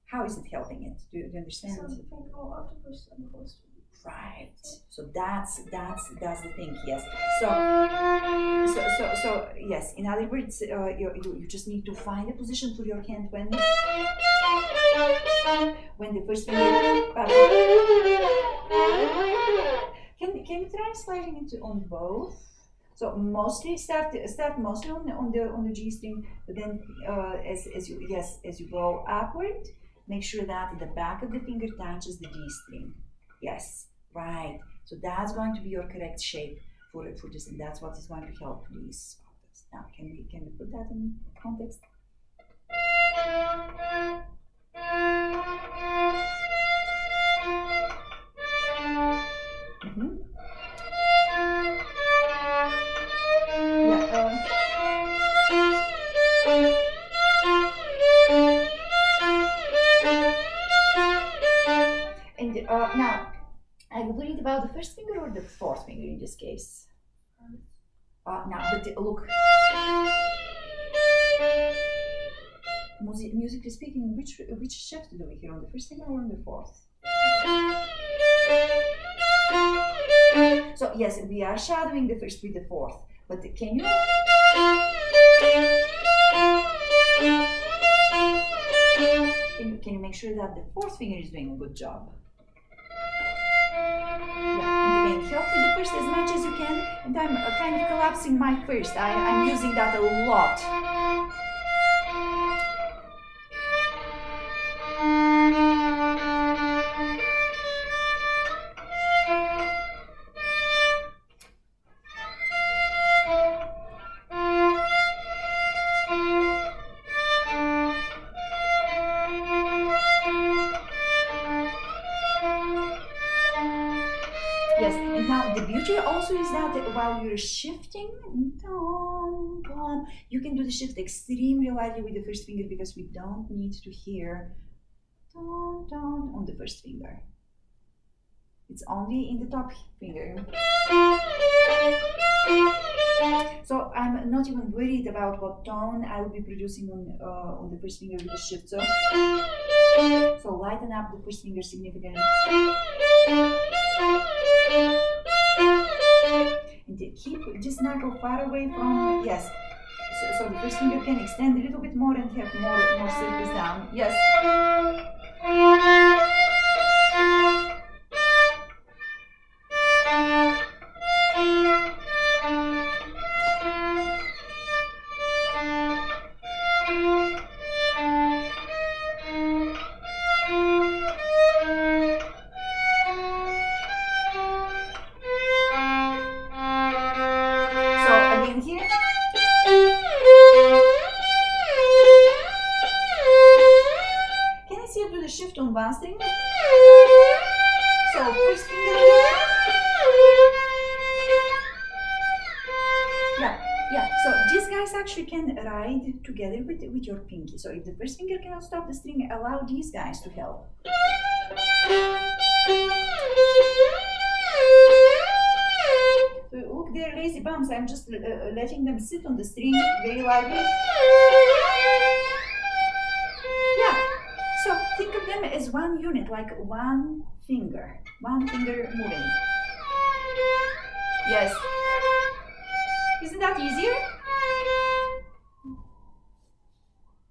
How is it helping it? Do you understand? So the finger will have to push them closer. Right. So that's the thing. Yes. So yes. In other words, you just need to find a position for your hand when the first finger. Can you try sliding it on both? So mostly start mostly on the G string, but then as you go upward, make sure that the back of the finger touches the D string. Yes, right. So that's going to be your correct shape for this, and that's what is going to help these octaves. Now, can we put that in context? Mm-hmm. And now, are you worried about the first finger or the fourth finger in this case? Now, but look. Musically speaking, which shift do we hear, on the first finger or on the fourth? So yes, we are shadowing the first with the fourth, but can you? Can you make sure that the fourth finger is doing a good job? Yeah, and again, help with the first as much as you can, and I'm kind of collapsing my first. I'm using that a lot. Yes, and now the beauty also is that while you're shifting, you can do the shift extremely lightly with the first finger because we don't need to hear on the first finger. It's only in the top finger. So I'm not even worried about what tone I will be producing on the first finger with the shift. So lighten up the first finger significantly. And keep this knuckle far away from, yes. So the first finger can extend a little bit more and have more surface down. Yes. on one string. So first finger again. Yeah. So these guys actually can ride together with your pinky. So if the first finger cannot stop the string, allow these guys to help. So look, they're lazy bums. I'm just letting them sit on the string very lightly. Yeah. So think of them as one unit, like one finger moving. Yes. Isn't that easier?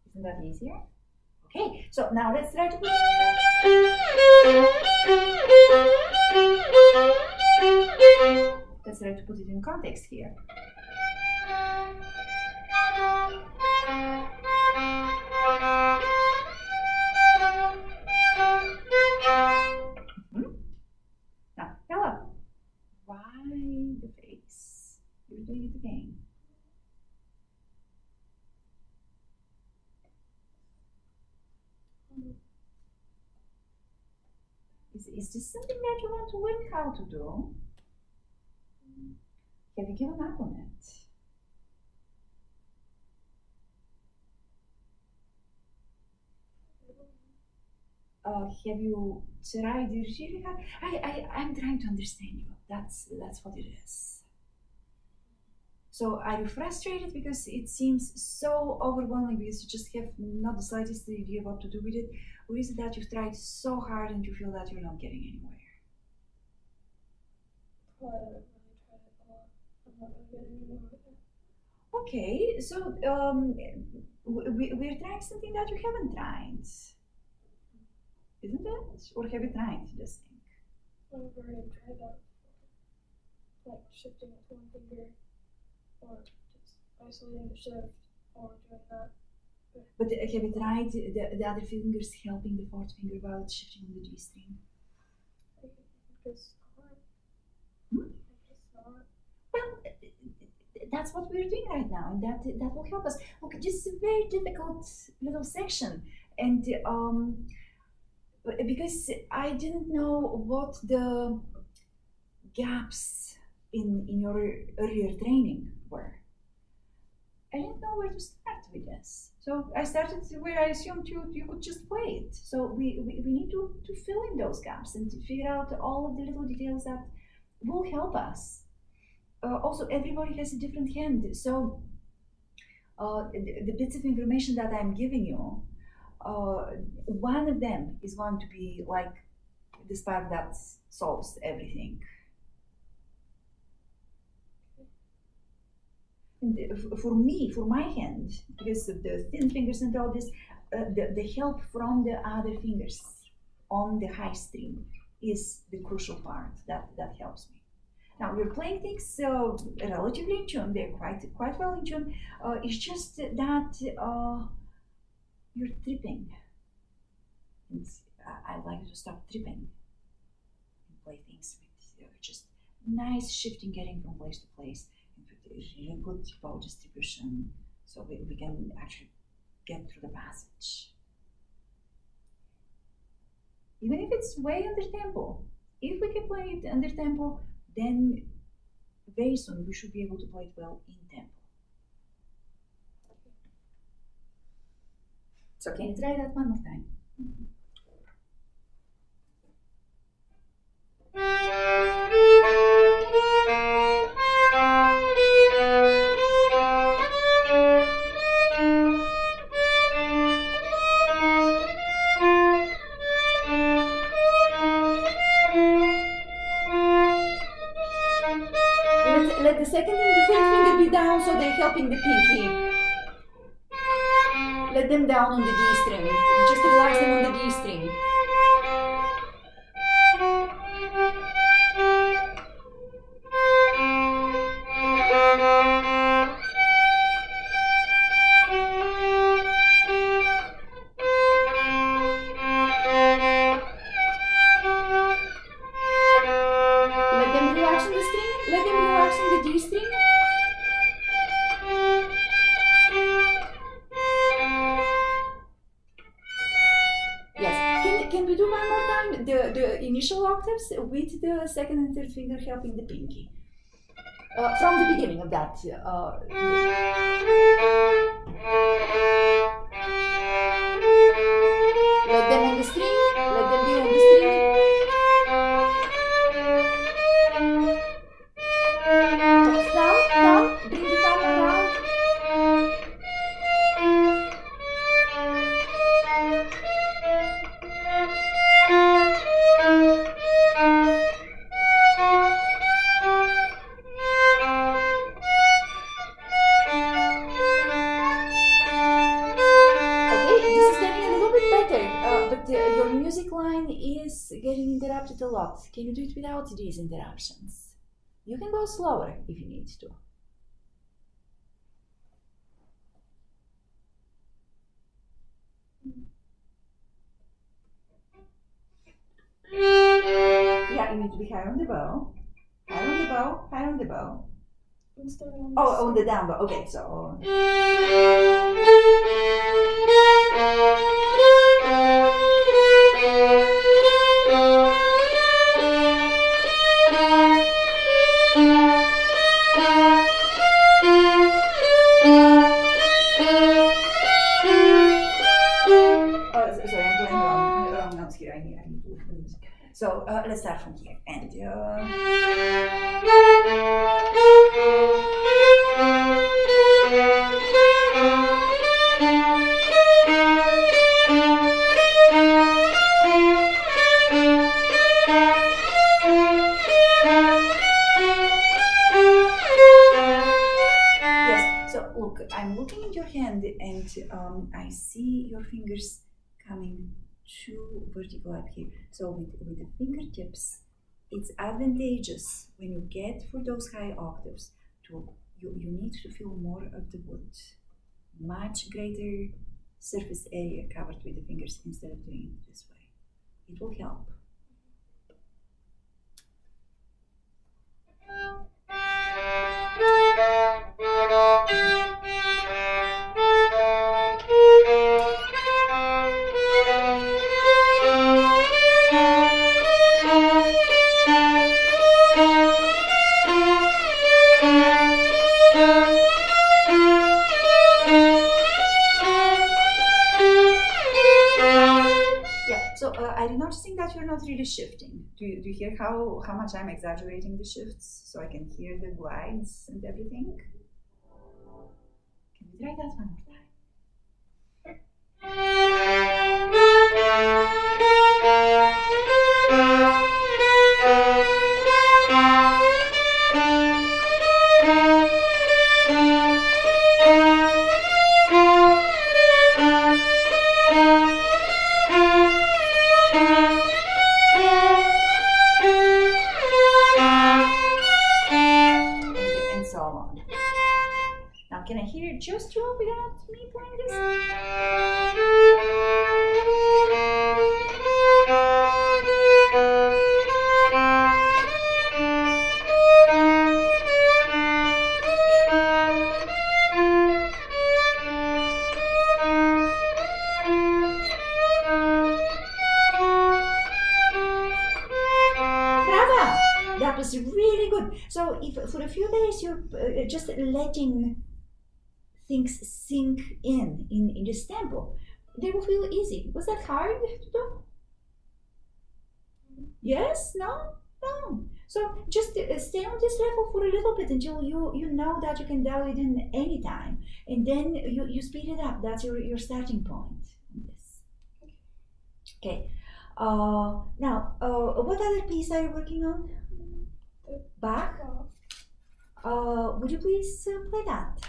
Isn't that easier? Okay, so now let's try to put it in context here. Now, Bella, why the face? You're doing it again. Is this something that you want to learn how to do? Have you given up on it? Have you tried really hard? I'm trying to understand you. That's what it is. So are you frustrated because it seems so overwhelming because you just have not the slightest idea what to do with it? Or is it that you've tried so hard and you feel that you're not getting anywhere? Well, I really tried it a lot. I'm not really getting anywhere with it. Okay, so we're trying something that you haven't tried, isn't it? Or have you tried this thing? I've already tried that before. Like shifting with one finger, or just isolating the shift, or doing that. But have you tried the other fingers helping the fourth finger while it's shifting on the G string? I guess not. Hmm? I guess not. Well, that's what we're doing right now, and that will help us. Look, this is a very difficult little section, and because I didn't know what the gaps in your earlier training were. I didn't know where to start with this. So I started where I assumed you could just play it. So we need to fill in those gaps and to figure out all of the little details that will help us. Also, everybody has a different hand. So the bits of information that I'm giving you, one of them is going to be like the spark that solves everything. And for me, for my hand, because of the thin fingers and all this, the help from the other fingers on the high string is the crucial part that helps me. Now we're playing things relatively in tune. They're quite well in tune. It's just that you're tripping. And I'd like you to stop tripping and play things with just nice shifting, getting from place to place. Really good bow distribution, so we can actually get through the passage. Even if it's way under tempo, if we can play it under tempo, then very soon we should be able to play it well in tempo. So can you try that one more time? Let the second and the third finger be down so they're helping the pinky. Let them down on the D string. Just relax them on the D string. Let them relax on the string. Let them relax on the D string. Yes. initial octaves with the second and third finger helping the pinky. From the beginning of that. Let them on the string, let them be on the string. Down, bring the thumb around. Your music line is getting interrupted a lot. Can you do it without these interruptions? You can go slower if you need to. Yeah, you need to be higher on the bow. Higher on the bow, higher on the bow. Oh, on the down bow. Okay, so. Sorry, I'm playing wrong notes here. I need to listen to the music. So let's start from here. And yes. So look, I'm looking at your hand, and I see your fingers coming too vertical up here. So with the fingertips, it's advantageous when you get for those high octaves to you need to feel more of the wood, much greater surface area covered with the fingers instead of doing it this way. It will help. I'm noticing that you're not really shifting. Do you hear how much I'm exaggerating the shifts so I can hear the glides and everything? Can we try that one more time? Now, can I hear it just you without me playing this? Brava! That was really good. So, if for a few days you're just letting things sink in this tempo, they will feel easy. Was that hard to do? Yes? No? No. So just stay on this level for a little bit until you know that you can dial it in anytime, and then you speed it up. That's your starting point. Yes. Okay. Now, what other piece are you working on? Bach. Would you please play that?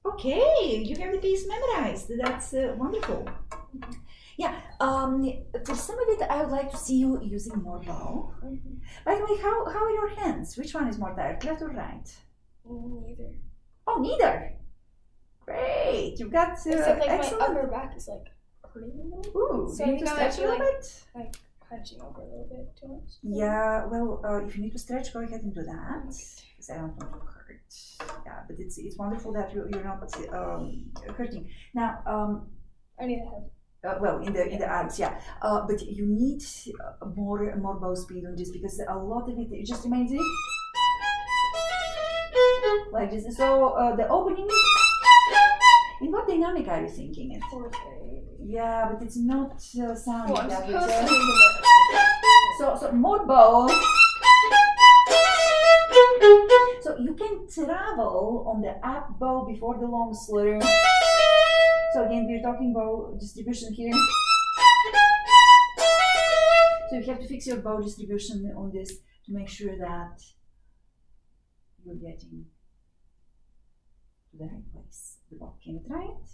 Okay, you have the piece memorized. That's wonderful. Yeah, for some of it, I would like to see you using more bow. By the way, how are your hands? Which one is more tired, left or right? Neither. Oh, neither. Great, you've got Except like excellent. my upper back is like hurting a little. Ooh, So you I need to think I might stretch be a little bit. like hunching over a little bit too much. Yeah, well, if you need to stretch, go ahead and do that. Because I don't want to hurt. Yeah, but it's wonderful that you're not hurting. Now, I need to have. well, in the arms, yeah. But you need more bow speed on this because a lot of it just reminds you like this. So the opening. In what dynamic are you thinking it? Fourth. Yeah, but it's not sounding Well, I'm that supposed way. to think of it. So more bow. So you can travel on the up bow before the long slur. So again, we're talking bow distribution here. So you have to fix your bow distribution on this to make sure that you're getting to the right place. The bow. Can you try it?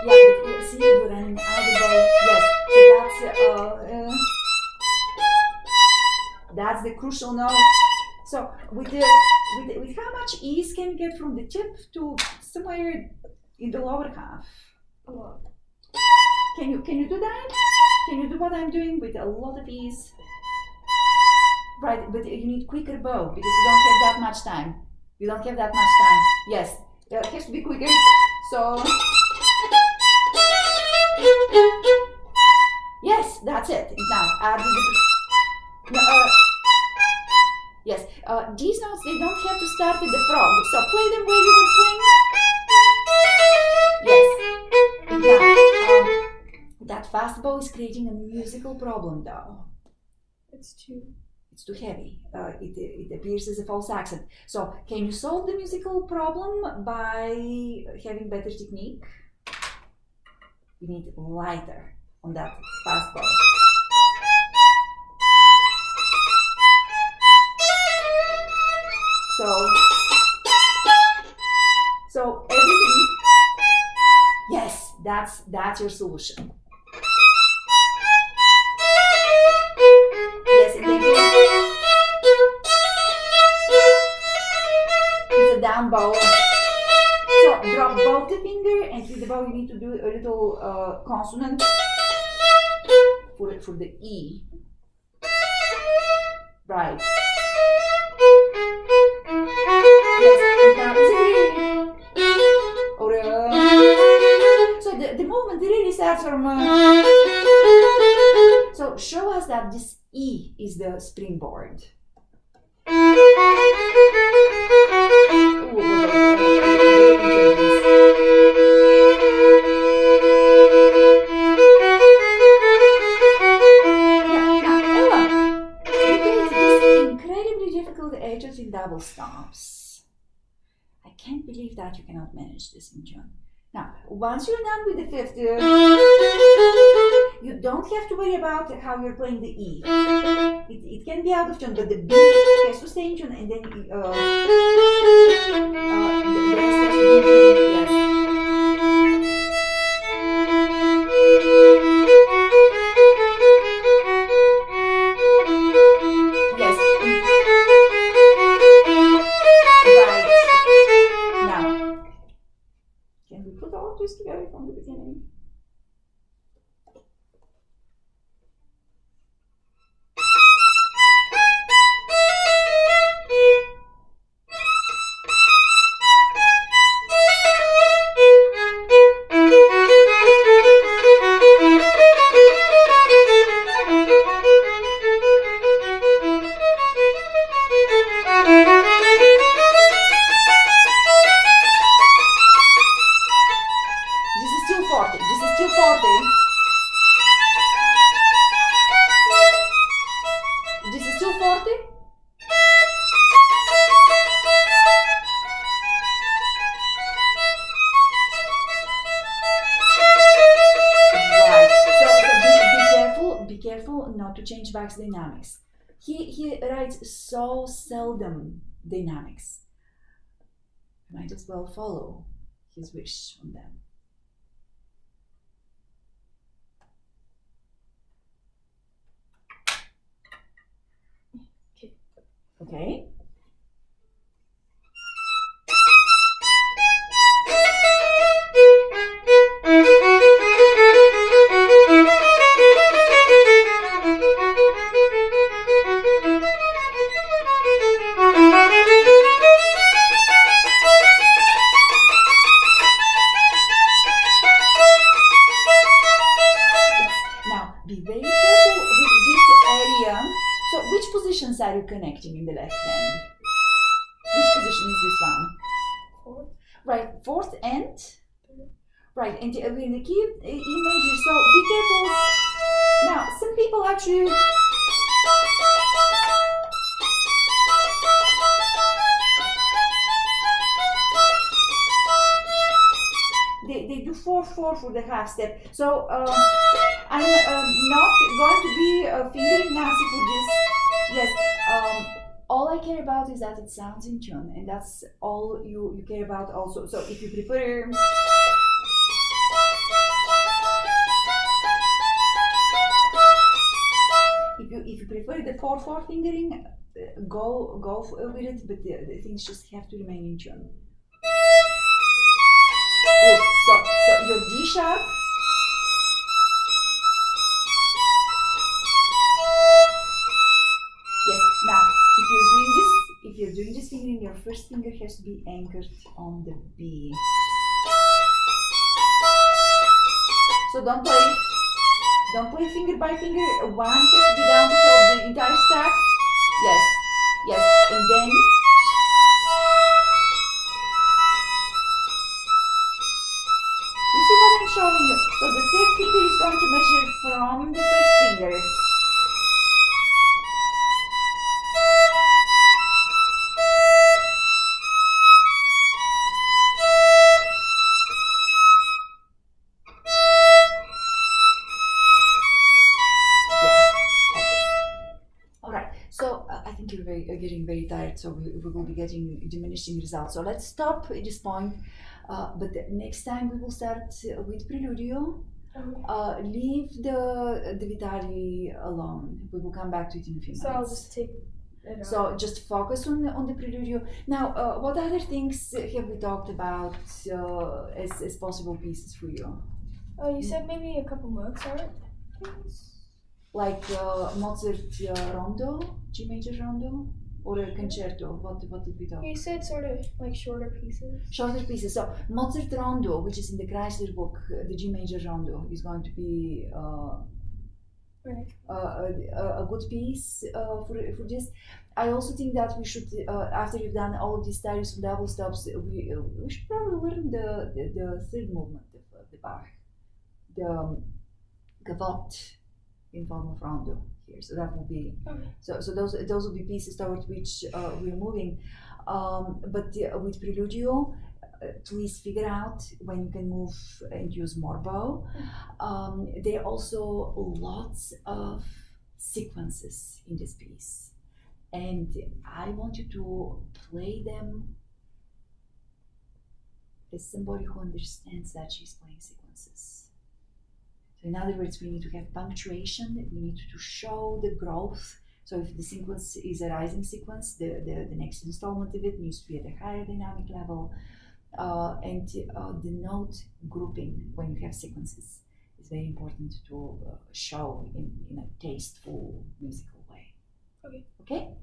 Yeah, but see, you're running out of the bow. Yes, so that's the crucial note. So with how much ease can you get from the tip to somewhere in the lower half? A lot. Can you do that? Can you do what I'm doing with a lot of ease? Right, but you need quicker bow because you don't have that much time. You don't have that much time. Yes, it has to be quicker. So yes, that's it. Now add yes, these notes, they don't have to start with the frog. So play them where you were playing. Yes. Now, that fast bow is creating a musical problem though. It's too heavy. It appears as a false accent. So can you solve the musical problem by having better technique? You need lighter on that fast bow. So everything. Yes, that's your solution. Yes, and then it's a down bow. So drop both the finger, and with the bow you need to do a little consonant for the E. Right. Yes, and now it's a or so the movement really starts from. So show us that this E is the springboard. Edges in double stops. I can't believe that you cannot manage this in tune. Now, once you're done with the fifth, you don't have to worry about how you're playing the E. It can be out of tune, but the B has to stay in tune, and then the rest has to be in tune. Yes. Together from the beginning. To change Bach's dynamics. He writes so seldom dynamics. I might as well follow his wish on them. Okay. Are you connecting in the left hand? Which position is this one? Fourth. Right, fourth and right, and in the key E major. So be careful. Now, some people actually. 4/4 for the half step. So I'm not going to be a fingering Nazi for this. Yes. All I care about is that it sounds in tune, and that's all you care about also. So if you prefer, if you prefer the 4/4 fingering, go with it, but the things just have to remain in tune. Good. So your D sharp. Yes. Now, if you're doing this fingering, your first finger has to be anchored on the B. So don't play finger by finger. One has to be down to help the entire stack. Yes, and then you see what I'm showing you. So the third finger is going to measure from the first finger. I think you're getting very tired, so we will be getting diminishing results. So let's stop at this point. But next time we will start with Preludio. Leave the Vitali alone. We will come back to it in a few minutes. So I'll just take it out. So just focus on the Preludio. Now, what other things have we talked about as possible pieces for you? Oh, you said maybe a couple Mozart things? Like Mozart Rondo, G major Rondo, or a concerto. What did we talk? You said sort of like shorter pieces. Shorter pieces. So Mozart Rondo, which is in the Chrysler book, the G major Rondo, is going to be a good piece for this. I also think that we should, after you've done all of these studies from double stops, we should probably learn the third movement of the Bach, the Gavotte in form of rondo here. So that will be so those will be pieces towards which we're moving. But with Preludio, please figure out when you can move and use more bow. There are also lots of sequences in this piece, and I want you to play them as somebody who understands that she's playing sequences. So in other words, we need to have punctuation, we need to show the growth. So if the sequence is a rising sequence, the next installment of it needs to be at a higher dynamic level. And the note grouping when you have sequences is very important to show in a tasteful musical way. Okay. Okay?